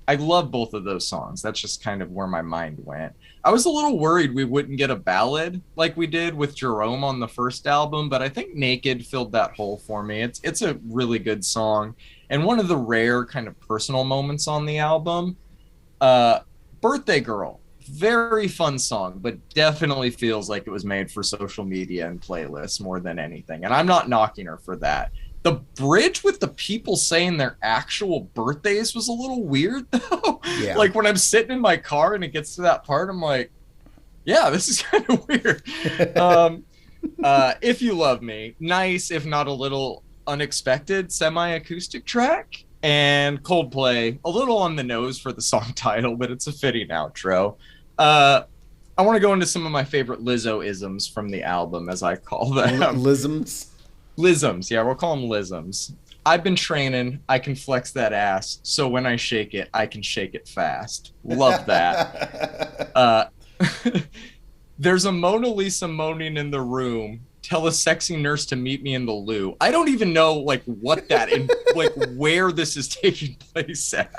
I love both of those songs. That's just kind of where my mind went. I was a little worried we wouldn't get a ballad like we did with Jerome on the first album, but I think Naked filled that hole for me. It's a really good song and one of the rare kind of personal moments on the album. Uh, Birthday Girl, very fun song, but definitely feels like it was made for social media and playlists more than anything. And I'm not knocking her for that. The bridge with the people saying their actual birthdays was a little weird, though. Yeah. Like when I'm sitting in my car and it gets to that part, I'm like, yeah, this is kind of weird. If You Love Me, nice, if not a little unexpected semi-acoustic track. And Coldplay, a little on the nose for the song title, but it's a fitting outro. I want to go into some of my favorite Lizzo isms from the album, as I call them. Lisms? Lisms, yeah, we'll call them Lisms. I've been training, I can flex that ass, so when I shake it, I can shake it fast. Love that. There's a Mona Lisa moaning in the room. Tell a sexy nurse to meet me in the loo. I don't even know like what that and like where this is taking place at,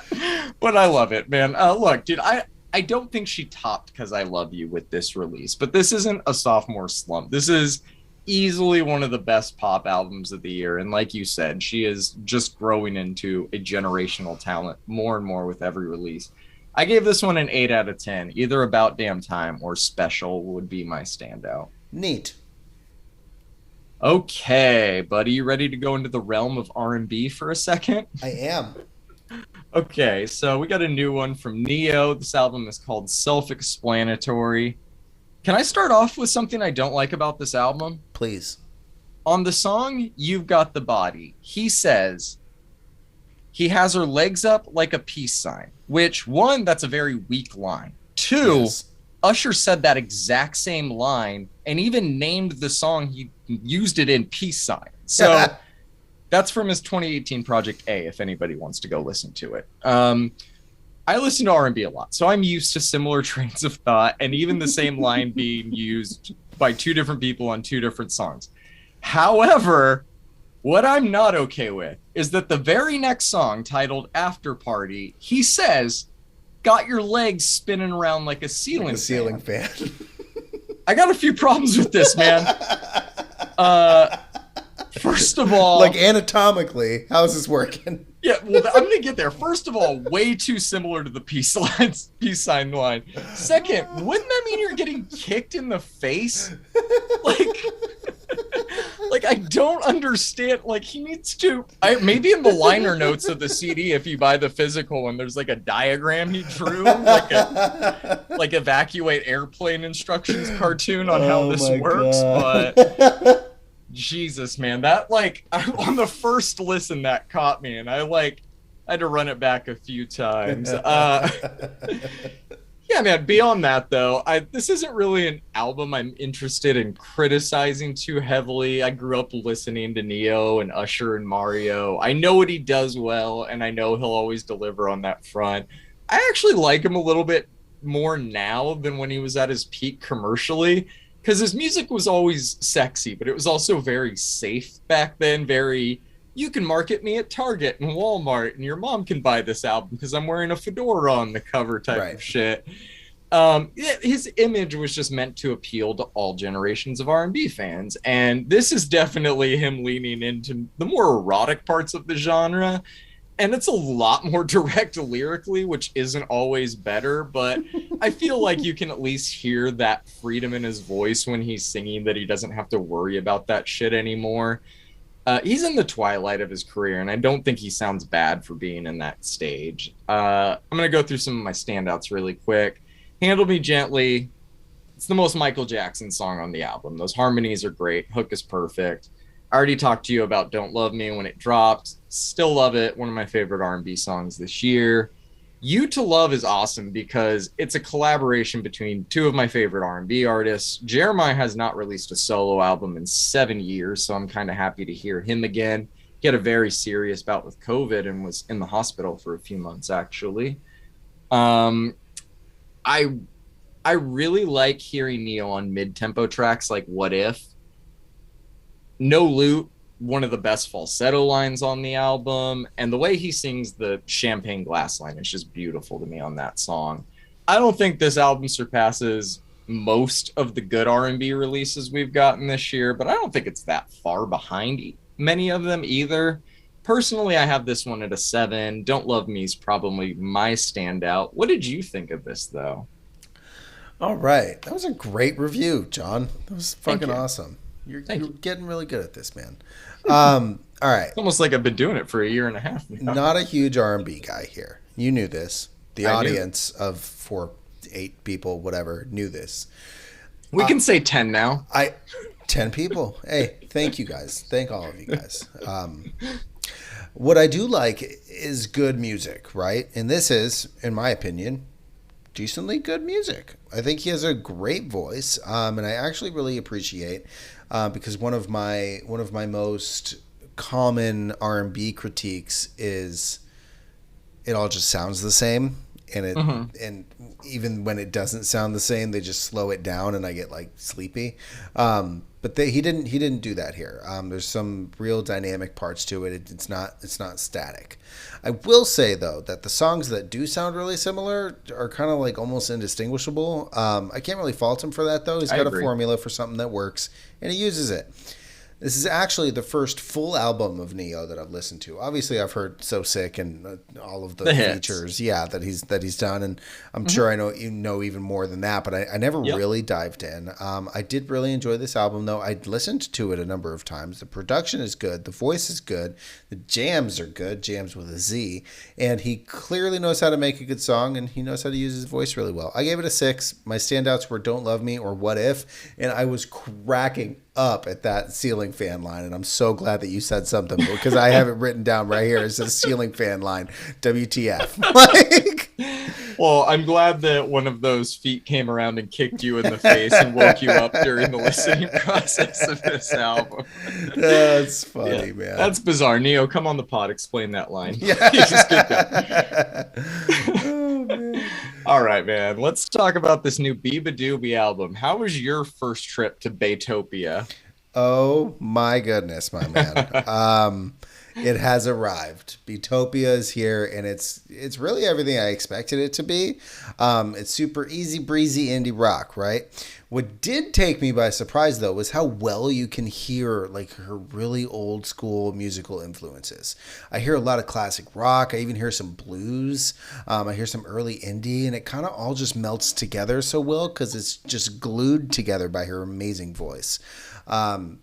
but I love it, man. Look, dude, I don't think she topped Cause I Love You with this release, but this isn't a sophomore slump. This is easily one of the best pop albums of the year. And like you said, she is just growing into a generational talent more and more with every release. I gave this one an 8 out of 10. Either About Damn Time or Special would be my standout. Neat. Okay, buddy, you ready to go into the realm of R&B for a second? I am. Okay, so we got a new one from Neo. This album is called Self-Explanatory. Can I start off with something I don't like about this album? Please. On the song, You've Got the Body, he says he has her legs up like a peace sign, which, one, that's a very weak line. Two, yes. Usher said that exact same line and even named the song, he used it in peace sign. So that's from his 2018 Project A, if anybody wants to go listen to it. I listen to R&B a lot, so I'm used to similar trains of thought and even the same line being used by two different people on two different songs. However, what I'm not okay with is that the very next song, titled After Party, he says, got your legs spinning around like a ceiling fan. I got a few problems with this, man. First of all... Like anatomically, how's this working? Yeah, well, I'm going to get there. First of all, way too similar to the peace sign line. Second, wouldn't that mean you're getting kicked in the face? Like I don't understand. Like he needs to. Maybe in the liner notes of the CD, if you buy the physical one, there's like a diagram he drew, like evacuate airplane instructions cartoon on how this works. God. But Jesus, man, that on the first listen that caught me, and I had to run it back a few times. Yeah, man, beyond that, though, this isn't really an album I'm interested in criticizing too heavily. I grew up listening to Neo and Usher and Mario. I know what he does well, and I know he'll always deliver on that front. I actually like him a little bit more now than when he was at his peak commercially, because his music was always sexy, but it was also very safe back then, very... You can market me at Target and Walmart, and your mom can buy this album because I'm wearing a fedora on the cover type of shit. His image was just meant to appeal to all generations of R&B fans, and this is definitely him leaning into the more erotic parts of the genre, and it's a lot more direct lyrically, which isn't always better, but I feel like you can at least hear that freedom in his voice when he's singing, that he doesn't have to worry about that shit anymore. He's in the twilight of his career, and I don't think he sounds bad for being in that stage. I'm going to go through some of my standouts really quick. Handle Me Gently. It's the most Michael Jackson song on the album. Those harmonies are great. Hook is perfect. I already talked to you about Don't Love Me when it dropped. Still love it. One of my favorite R&B songs this year. You to Love is awesome because it's a collaboration between two of my favorite R&B artists. Jeremiah has not released a solo album in 7 years, so I'm kind of happy to hear him again. He had a very serious bout with COVID and was in the hospital for a few months, actually. I really like hearing Neo on mid-tempo tracks like What If. No Loot one of the best falsetto lines on the album, and the way he sings the champagne glass line is just beautiful to me on that song. I don't think this album surpasses most of the good R&B releases we've gotten this year, but I don't think it's that far behind many of them either. Personally, I have this one at a 7. Don't Love Me is probably my standout. What did you think of this, though? All right. That was a great review, John. That was Thank fucking you. awesome. Thank You're you. getting really good at this, man. All right. It's almost like I've been doing it for a year and a half now. Not a huge R&B guy here. You knew this. The I knew. audience of 4, 8 people, whatever, knew this. We can say 10 now. 10 people. Hey, thank you guys. Thank all of you guys. What I do like is good music, right? And this is, in my opinion, decently good music. I think he has a great voice, and I actually really appreciate because one of my most common R&B critiques is it all just sounds the same, and and even when it doesn't sound the same, they just slow it down, and I get like sleepy. But he didn't do that here. There's some real dynamic parts to it. It's not static. I will say though that the songs that do sound really similar are kind of like almost indistinguishable. I can't really fault him for that though. He's got a formula for something that works, and he uses it. This is actually the first full album of Neo that I've listened to. Obviously, I've heard "So Sick" and all of the features, yeah, that he's done, and I'm sure I know even more than that. But I never really dived in. I did really enjoy this album, though. I listened to it a number of times. The production is good, the voice is good, the jams are good, jams with a Z, and he clearly knows how to make a good song, and he knows how to use his voice really well. I gave it a 6. My standouts were "Don't Love Me" or "What If," and I was cracking up at that ceiling fan line, and I'm so glad that you said something because I have it written down right here. It says ceiling fan line, WTF. Like, well, I'm glad that one of those feet came around and kicked you in the face and woke you up during the listening process of this album. That's funny, man. That's bizarre. Neo, come on the pod, explain that line. Yeah. Just get that. Oh, man. All right, man. Let's talk about this new beabadoobee album. How was your first trip to Baytopia? Oh my goodness, my man. It has arrived. Beatopia is here, and it's really everything I expected it to be. It's super easy breezy indie rock, right? What did take me by surprise, though, was how well you can hear like her really old school musical influences. I hear a lot of classic rock. I even hear some blues. I hear some early indie, and it kind of all just melts together so well because it's just glued together by her amazing voice.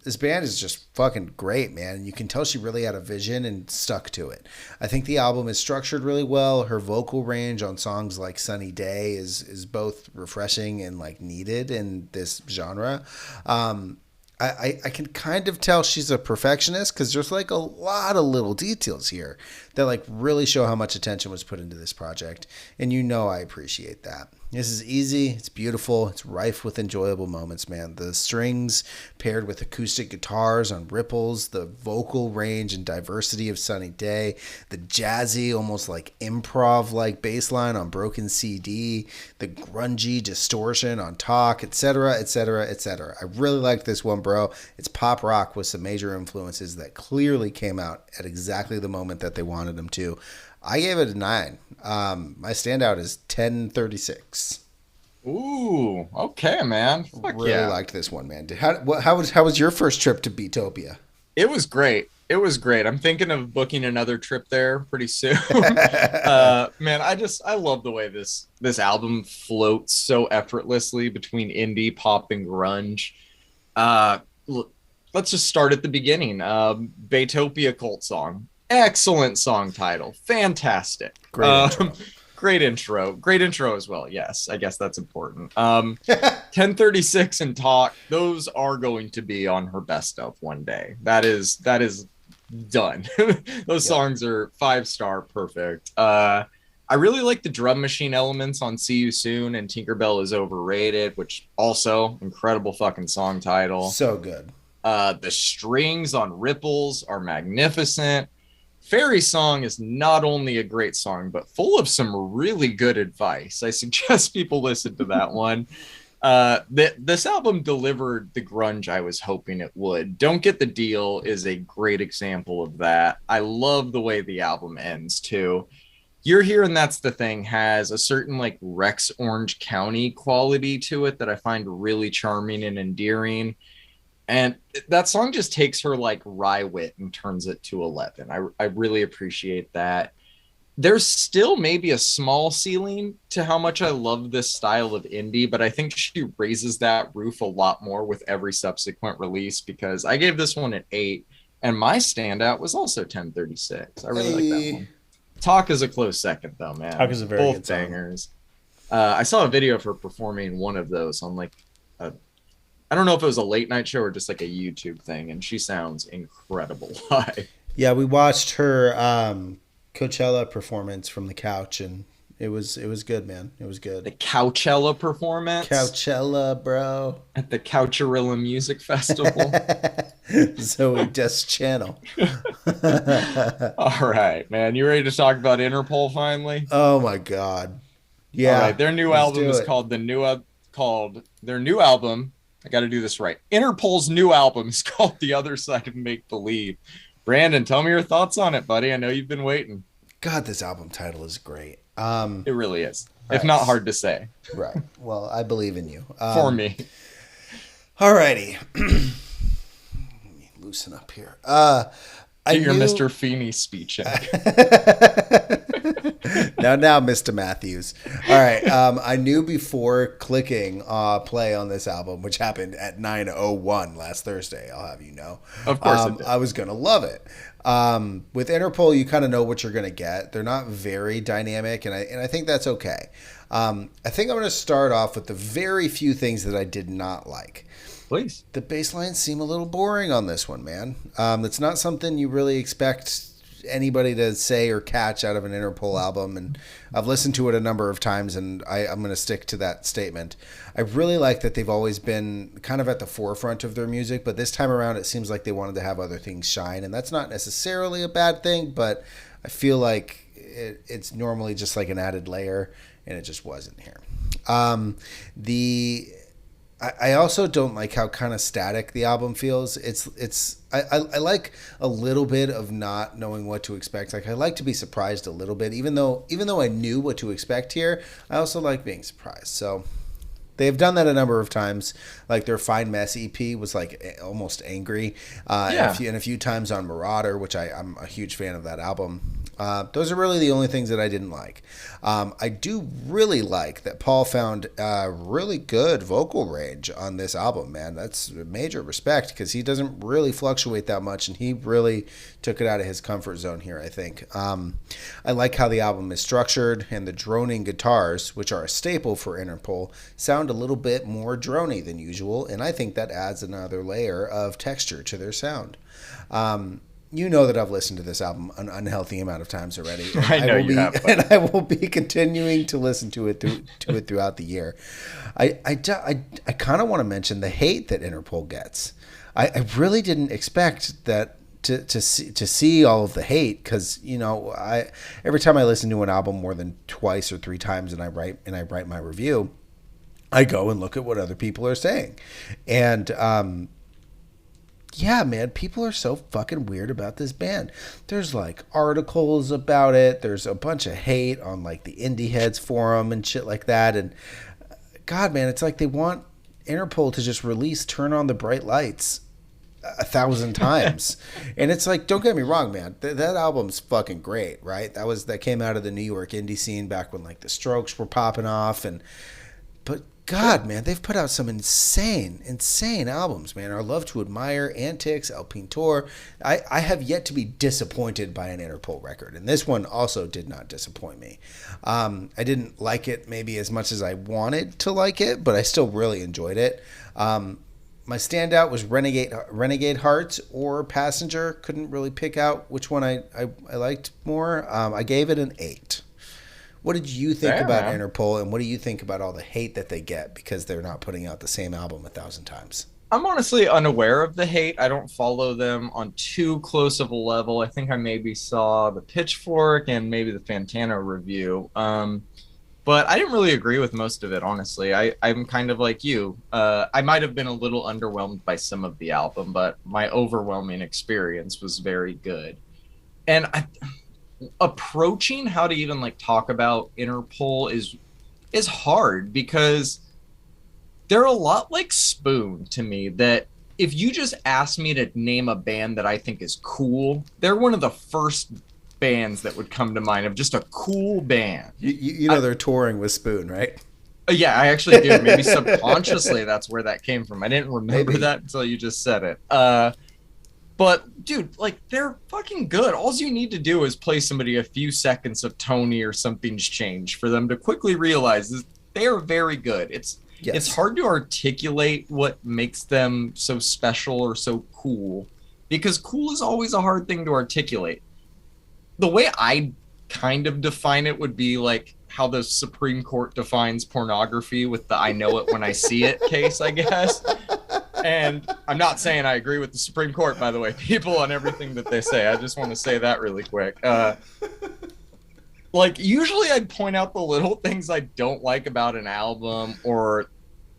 This band is just fucking great, man. You can tell she really had a vision and stuck to it. I think the album is structured really well. Her vocal range on songs like Sunny Day is both refreshing and like needed in this genre. I can kind of tell she's a perfectionist because there's like a lot of little details here that like really show how much attention was put into this project. And I appreciate that. This is easy. It's beautiful. It's rife with enjoyable moments, man. The strings paired with acoustic guitars on Ripples, the vocal range and diversity of Sunny Day, the jazzy, almost like improv-like bass line on Broken CD, the grungy distortion on Talk, etc., etc., etc. I really liked this one, bro. It's pop rock with some major influences that clearly came out at exactly the moment that they wanted them to. I gave it a 9. My standout is 1036. Ooh, okay, man. Fuck really yeah. liked this one, man. How was your first trip to Beatopia? It was great. It was great. I'm thinking of booking another trip there pretty soon. Man, I love the way this album floats so effortlessly between indie, pop, and grunge. Let's just start at the beginning. Baytopia cult song. Excellent song title. Fantastic. Great intro as well. Yes, I guess that's important. 1036 and Talk, those are going to be on her best of one day. That is done. Those songs are 5-star perfect. I really like the drum machine elements on See You Soon and Tinkerbell is Overrated, which also incredible fucking song title. So good. The strings on Ripples are magnificent. Fairy Song is not only a great song, but full of some really good advice. I suggest people listen to that one. This album delivered the grunge I was hoping it would. Don't Get the Deal is a great example of that. I love the way the album ends too. You're Here and That's the Thing has a certain like Rex Orange County quality to it that I find really charming and endearing. And that song just takes her like wry wit and turns it to 11. I really appreciate that. There's still maybe a small ceiling to how much I love this style of indie, but I think she raises that roof a lot more with every subsequent release because I gave this one an 8, and my standout was also 1036. I really like that one. Talk is a close second, though, man. Talk is a very both good song. bangers. I saw a video of her performing one of those on like a, I don't know if it was a late night show or just like a YouTube thing, and she sounds incredible live. Yeah, we watched her Coachella performance from the couch, and it was good, man. It was The good. Coachella performance Coachella, bro. at the Coucherilla Music Festival. Zoe Death's channel. All right, man. You ready to talk about Interpol finally? Oh my god. Yeah. All right, their new let's album do is it. called their new album. I got to do this right. Interpol's new album is called The Other Side of Make Believe. Brandon, tell me your thoughts on it, buddy. I know you've been waiting. God, this album title is great. It really is, if right. not hard to say Right. Well, I believe in you. for me. Alrighty. Let me loosen up here. Get your Mr. Feeney speech in. now, Mr. Matthews. All right. I knew before clicking play on this album, which happened at 9:01 last Thursday, I'll have you know. Of course it did. I was going to love it. With Interpol, you kind of know what you're going to get. They're not very dynamic, and I think that's okay. I think I'm going to start off with the very few things that I did not like. Please. The bass lines seem a little boring on this one, man. It's not something you really expect anybody to say or catch out of an Interpol album, and I've listened to it a number of times, and I'm going to stick to that statement. I really like that they've always been kind of at the forefront of their music, but this time around it seems like they wanted to have other things shine, and that's not necessarily a bad thing, but I feel like it's normally just like an added layer, and it just wasn't here. I also don't like how kind of static the album feels. I like a little bit of not knowing what to expect. Like I like to be surprised a little bit, even though I knew what to expect here. I also like being surprised. So they've done that a number of times. Like their Fine Mess EP was like almost angry, Yeah. and a few times on Marauder, which I'm a huge fan of that album. Those are really the only things that I didn't like. I do really like that Paul found really good vocal range on this album, man. That's major respect because he doesn't really fluctuate that much, and he really took it out of his comfort zone here, I think. I like how the album is structured, and the droning guitars, which are a staple for Interpol, sound a little bit more drony than usual, and I think that adds another layer of texture to their sound. You know that I've listened to this album an unhealthy amount of times already. And I know you have, and I will be continuing to listen to it throughout the year. I kind of want to mention the hate that Interpol gets. I really didn't expect that to see all of the hate because every time I listen to an album more than twice or three times and I write my review, I go and look at what other people are saying, and yeah, man, people are so fucking weird about this band. There's like articles about it. There's a bunch of hate on like the Indie Heads forum and shit like that. And God, man, it's like they want Interpol to just release Turn on the Bright Lights 1,000 times. And it's like, don't get me wrong, man. That album's fucking great, right? That came out of the New York indie scene back when like the Strokes were popping off, but God, man, they've put out some insane albums, man. Our Love to Admire, Antics, Alpine Tour. I have yet to be disappointed by an Interpol record, and this one also did not disappoint me. I didn't like it maybe as much as I wanted to like it, but I still really enjoyed it. My standout was Renegade Hearts or Passenger. Couldn't really pick out which one I liked more. I gave it an 8. What did you think about Interpol, and what do you think about all the hate that they get because they're not putting out the same album 1,000 times? I'm honestly unaware of the hate. I don't follow them on too close of a level. I think I maybe saw the Pitchfork and maybe the Fantano review. But I didn't really agree with most of it, honestly. I'm kind of like you. I might have been a little underwhelmed by some of the album, but my overwhelming experience was very good. And approaching how to even like talk about Interpol is hard because they're a lot like Spoon to me. That if you just ask me to name a band that I think is cool, they're one of the first bands that would come to mind of just a cool band. You know they're touring with Spoon, right? Yeah, I actually do. Maybe subconsciously that's where that came from. I didn't remember Maybe. that until you just said it. But dude, like they're fucking good. All you need to do is play somebody a few seconds of Tony or something's changed for them to quickly realize that they are very good. It's hard to articulate what makes them so special or so cool because cool is always a hard thing to articulate. The way I kind of define it would be like how the Supreme Court defines pornography with the I know it when I see it case, I guess. And I'm not saying I agree with the Supreme Court, by the way, people, on everything that they say. I just want to say that really quick. Like, usually I'd point out the little things I don't like about an album or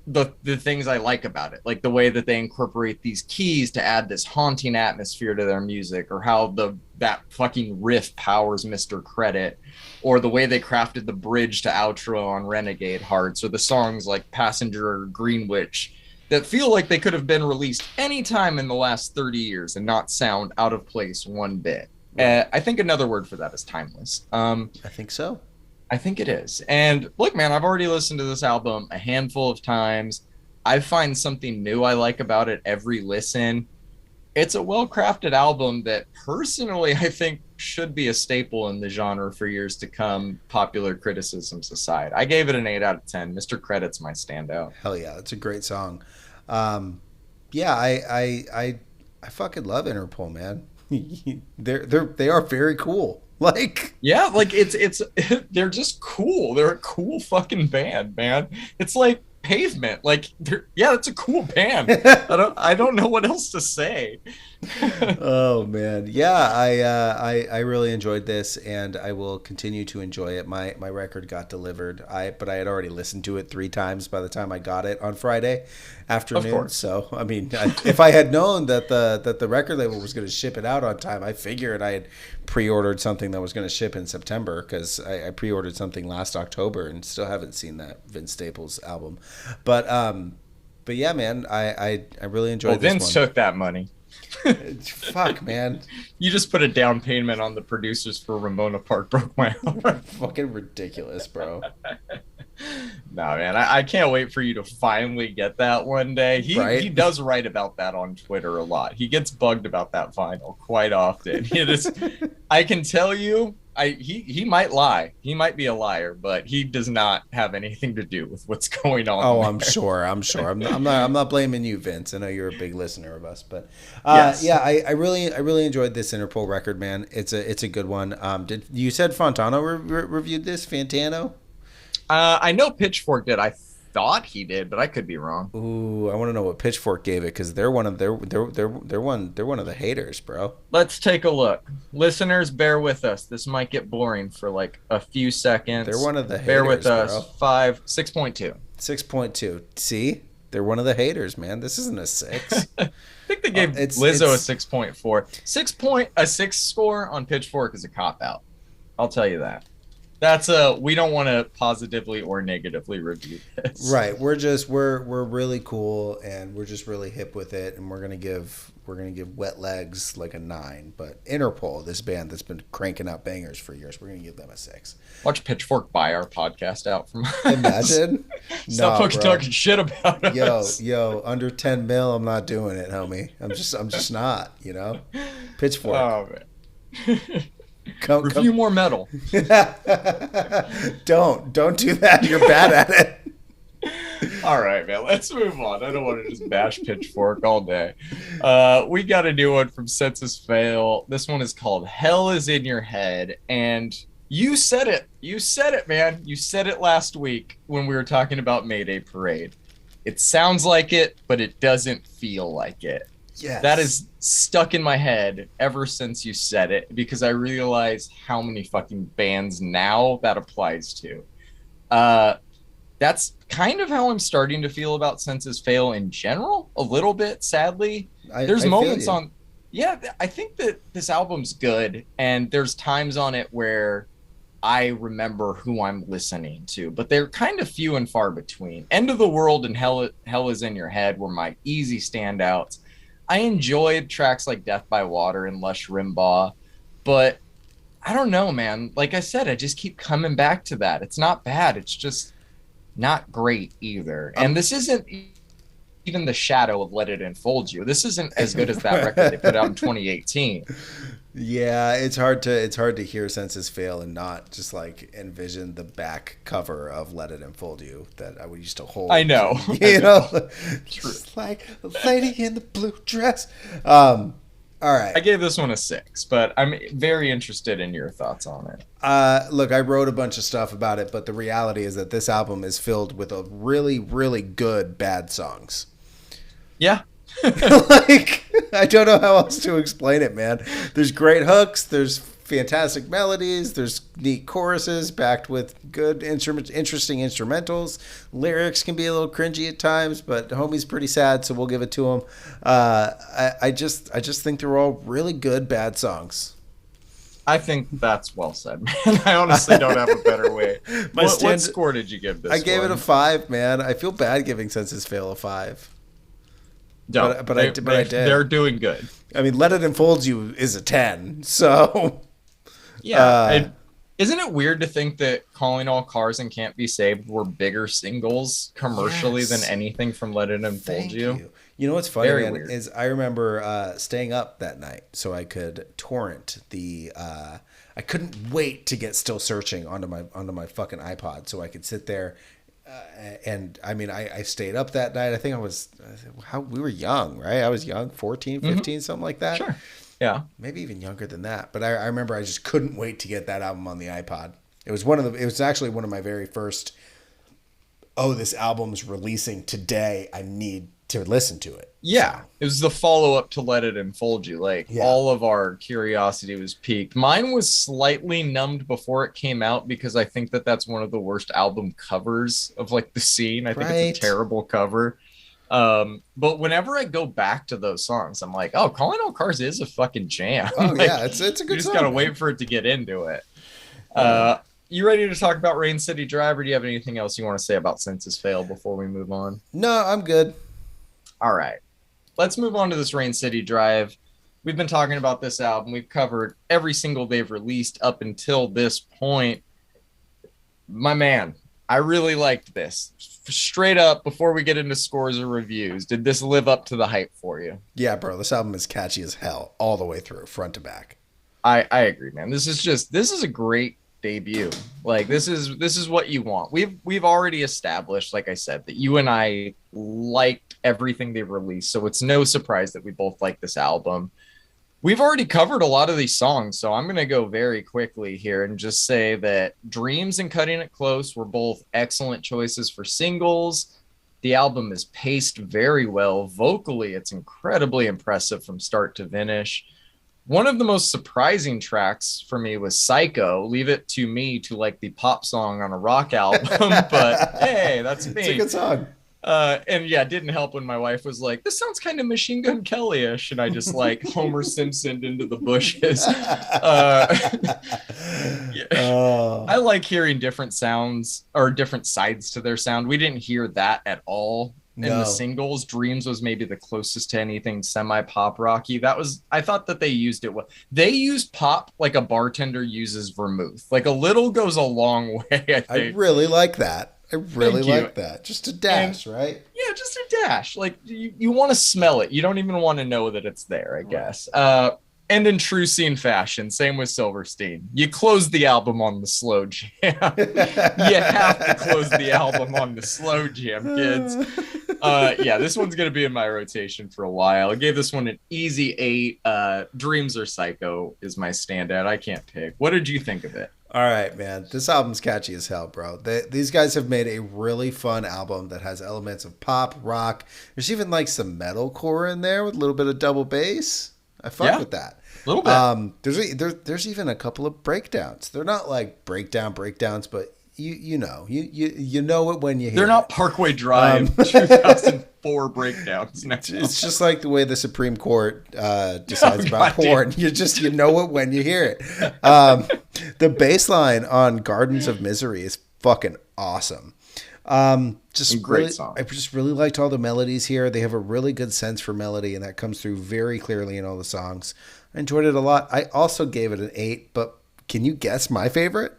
the things I like about it, like the way that they incorporate these keys to add this haunting atmosphere to their music, or how that fucking riff powers Mr. Credit, or the way they crafted the bridge to outro on Renegade Hearts, or the songs like Passenger or Greenwich that feel like they could have been released any time in the last 30 years and not sound out of place one bit. I think another word for that is timeless. I think so. I think it is. And look, man, I've already listened to this album a handful of times. I find something new I like about it every listen. It's a well-crafted album that personally I think should be a staple in the genre for years to come, popular criticisms aside. I gave it an 8 out of 10. Mr. Credit's my standout. Hell yeah, it's a great song. Yeah, I fucking love Interpol, man. They are very cool. Like, yeah, like it's they're just cool. They're a cool fucking band, man. It's like Pavement. Like, yeah, it's a cool band. I don't know what else to say. Oh man, yeah, I really enjoyed this, and I will continue to enjoy it. My record got delivered, but I had already listened to it 3 times by the time I got it on Friday afternoon. Of course. So I mean, if I had known that the record label was going to ship it out on time, I figured I had pre-ordered something that was going to ship in September, because I pre-ordered something last October and still haven't seen that Vince Staples album. But yeah, man, I really enjoyed this one. Vince took that money. Fuck, man. You just put a down payment on the producers for Ramona Park Broke My Heart. Fucking ridiculous, bro. No, man, I can't wait for you to finally get that one day. He does write about that on Twitter a lot. He gets bugged about that vinyl quite often. I can tell you, he might lie. He might be a liar, but he does not have anything to do with what's going on. Oh, there. I'm sure. I'm not blaming you, Vince. I know you're a big listener of us, but yes. Yeah, I really enjoyed this Interpol record, man. It's a good one. Did you said Fontano reviewed this? Fantano? I know Pitchfork did. I thought he did, but I could be wrong. Ooh, I want to know what Pitchfork gave it, because they're one of the haters, bro. Let's take a look. Listeners, bear with us. This might get boring for like a few seconds. They're one of the haters. Bear with us. Bro. 6.2. 6.2. See, they're one of the haters, man. This isn't a 6. I think they gave Lizzo a 6.4. A 6 score on Pitchfork is a cop out. I'll tell you that. We don't want to positively or negatively review this. Right. We're really cool, and we're just really hip with it, and we're gonna give Wet Legs like a 9. But Interpol, this band that's been cranking out bangers for years, we're gonna give them a 6. Watch Pitchfork buy our podcast out from us. Imagine. Stop fucking talking shit about us. Yo, under 10 mil, I'm not doing it, homie. I'm just not, you know? Pitchfork. Oh man. Review more metal. Don't do that. You're bad at it. All right, man. Let's move on. I don't want to just bash Pitchfork all day. We got a new one from Census Fail. This one is called Hell Is In Your Head. And you said it. You said it, man. You said it last week when we were talking about Mayday Parade. It sounds like it, but it doesn't feel like it. Yes. That is stuck in my head ever since you said it, because I realize how many fucking bands now that applies to. Uh, that's kind of how I'm starting to feel about Senses Fail in general, a little bit, sadly. There's I feel moments you. on, yeah, I think that this album's good, and there's times on it where I remember who I'm listening to, but they're kind of few and far between. End of the World and Hell is in Your Head were my easy standouts. I enjoyed tracks like Death by Water and Lush Rimbaugh, but I don't know, man. Like I said, I just keep coming back to that. It's not bad. It's just not great either. And I'm this isn't even the shadow of Let It Enfold You. This isn't as good as that record they put out in 2018. Yeah, it's hard to hear Senses Fail and not just like envision the back cover of Let It Enfold You that I would used to hold. I know. You know, True. just like a lady in the blue dress. All right. I gave this one a 6, but I'm very interested in your thoughts on it. Look, I wrote a bunch of stuff about it, but the reality is that this album is filled with a really, really good bad songs. Yeah. Like, I don't know how else to explain it, man. There's great hooks, there's fantastic melodies, there's neat choruses backed with good interesting instrumentals. Lyrics can be a little cringy at times, but homie's pretty sad, so we'll give it to him. I just think they're all really good bad songs. I think that's well said, man. I honestly don't have a better way. What score did you give this I gave one? it a 5, man. I feel bad giving Senses Fail a 5. No, But I did. They're doing good. I mean, Let It Enfold You is a 10, so... Yeah. Isn't it weird to think that Calling All Cars and Can't Be Saved were bigger singles commercially than anything from Let It Enfold Thank You? you. You know what's funny, Very man, weird. is I remember staying up that night so I could torrent the... I couldn't wait to get Still Searching onto my fucking iPod so I could sit there. And I mean, I stayed up that night. I think we were young, right? I was young, 14, 15, something like that. Sure. Yeah. Maybe even younger than that. But I remember I just couldn't wait to get that album on the iPod. It was actually one of my very first, this album's releasing today. I need to listen to it. Yeah. So. It was the follow-up to Let It Enfold You. Like, all of our curiosity was piqued. Mine was slightly numbed before it came out because I think that that's one of the worst album covers of, like, the scene. I think it's a terrible cover. But whenever I go back to those songs, I'm like, oh, Calling All Cars is a fucking jam. Oh, like, yeah. It's a good song. You just gotta wait for it to get into it. You ready to talk about Rain City Drive, or do you have anything else you want to say about Senses Fail before we move on? No, I'm good. All right. Let's move on to this Rain City Drive. We've been talking about this album. We've covered every single they've released up until this point. My man, I really liked this. Straight up, before we get into scores or reviews, did this live up to the hype for you? Yeah, bro, this album is catchy as hell all the way through, front to back. I agree, man. This is a great debut. Like, this is what you want. We've already established, like I said, that you and I liked everything they've released, so it's no surprise that we both like this album. We've already covered a lot of these songs, so I'm going to go very quickly here and just say that Dreams and Cutting It Close were both excellent choices for singles. The album is paced very well. Vocally, it's incredibly impressive from start to finish. One of the most surprising tracks for me was Psycho. Leave it to me to like the pop song on a rock album, but hey, that's me. It's a good song. And yeah, it didn't help when my wife was like, this sounds kind of Machine Gun Kelly-ish. And I just like Homer Simpson into the bushes. I like hearing different sounds or different sides to their sound. We didn't hear that at all in the singles. Dreams was maybe the closest to anything semi-pop rocky. I thought that they used it well. They used pop like a bartender uses vermouth. Like a little goes a long way, I think. I really like that. I really like that. Just a dash, right? Yeah, just a dash. Like, you want to smell it. You don't even want to know that it's there, I guess. And in true scene fashion, same with Silverstein. You close the album on the slow jam. You have to close the album on the slow jam, kids. Yeah, this one's going to be in my rotation for a while. I gave this one an easy 8. Dreams or Psycho is my standout. I can't pick. What did you think of it? All right, man. This album's catchy as hell, bro. These guys have made a really fun album that has elements of pop, rock. There's even like some metalcore in there with a little bit of double bass. I fuck with that. A little bit. There's even a couple of breakdowns. They're not like breakdowns, but you know it when you hear They're not it. Parkway Drive 2004 breakdowns. No. It's just like the way the Supreme Court decides Oh, about porn. You know it when you hear it. The bass line on Gardens of Misery is fucking awesome. Great song. I just really liked all the melodies here. They have a really good sense for melody, and that comes through very clearly in all the songs. I enjoyed it a lot. I also gave it an 8, but can you guess my favorite?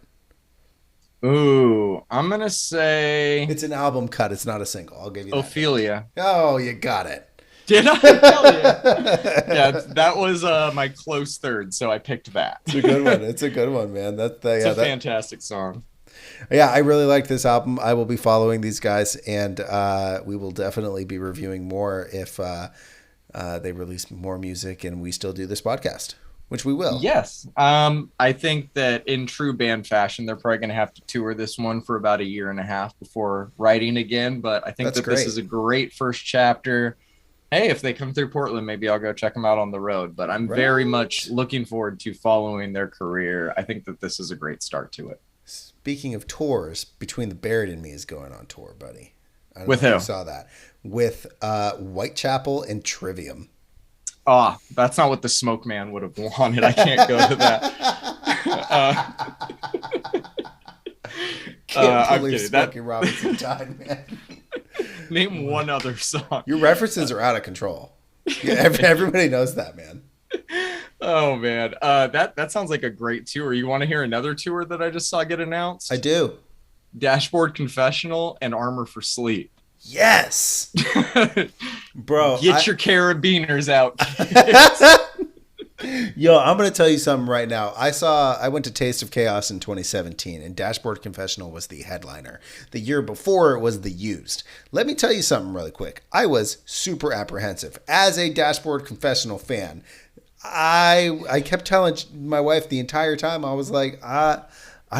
Ooh, I'm gonna say It's an album cut. It's not a single. I'll give you that. Ophelia. Oh, you got it. Did I? Hell yeah. Yeah, that was my close third, so I picked that. It's a good one. It's a good one, man. It's a fantastic song. Yeah, I really like this album. I will be following these guys, and we will definitely be reviewing more if they release more music and we still do this podcast, which we will. Yes. I think that in true band fashion, they're probably going to have to tour this one for about 1.5 years before writing again. But I think this is a great first chapter. Hey, if they come through Portland, maybe I'll go check them out on the road. But I'm very much looking forward to following their career. I think that this is a great start to it. Speaking of tours, Between the Buried and Me is going on tour, buddy. I don't With know if who? you saw that. With Whitechapel and Trivium. That's not what the Smoke Man would have wanted. I can't go to that. Can't believe Smokey Robinson died, man. Name one other song. Your references are out of control. Everybody knows that, man. Oh man, that sounds like a great tour. You want to hear another tour that I just saw get announced? I do. Dashboard Confessional and Armor for Sleep. Yes, bro. Get your carabiners out. Yo, I'm gonna tell you something right now. I went to Taste of Chaos in 2017, and Dashboard Confessional was the headliner. The year before it was The Used. Let me tell you something really quick. I was super apprehensive as a Dashboard Confessional fan. I kept telling my wife the entire time. I was like, I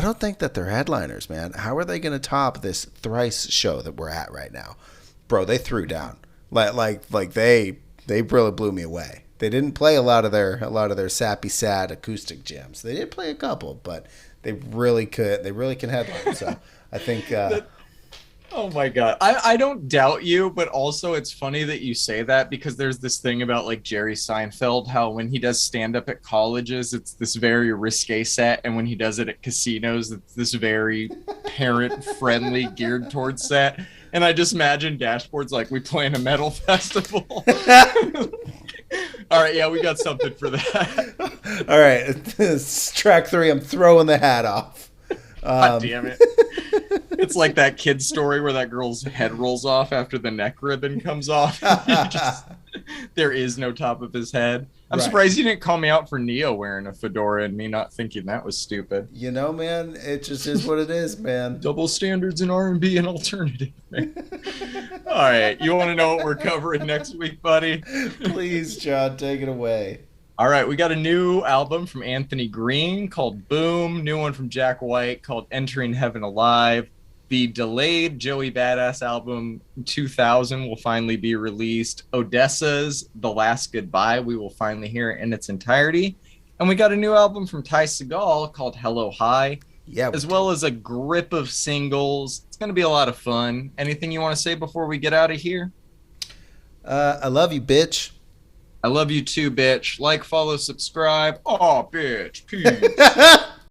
don't think that they're headliners, man. How are they going to top this thrice show that we're at right now, bro? They threw down like they really blew me away. They didn't play a lot of their sappy, sad acoustic jams. They did play a couple, but they really can headline. So I think. Oh my God. I don't doubt you, but also it's funny that you say that because there's this thing about like Jerry Seinfeld, how when he does stand up at colleges, it's this very risque set. And when he does it at casinos, it's this very parent friendly geared towards set. And I just imagine Dashboard's like, we play in a metal festival. All right. Yeah, we got something for that. All right. This track 3. I'm throwing the hat off. God damn it. It's like that kid story where that girl's head rolls off after the neck ribbon comes off. There is no top of his head. I'm surprised you didn't call me out for Neo wearing a fedora and me not thinking that was stupid. You know, man, it just is what it is, man. Double standards in R&B and alternative. All right. You want to know what we're covering next week, buddy? Please, John, take it away. All right, we got a new album from Anthony Green called Boom, new one from Jack White called Entering Heaven Alive. The delayed Joey Badass album 2000 will finally be released. Odessa's The Last Goodbye, we will finally hear it in its entirety. And we got a new album from Ty Segall called Hello High, as well as a grip of singles. It's going to be a lot of fun. Anything you want to say before we get out of here? I love you, bitch. I love you too, bitch. Like, follow, subscribe. Oh, bitch. Peace.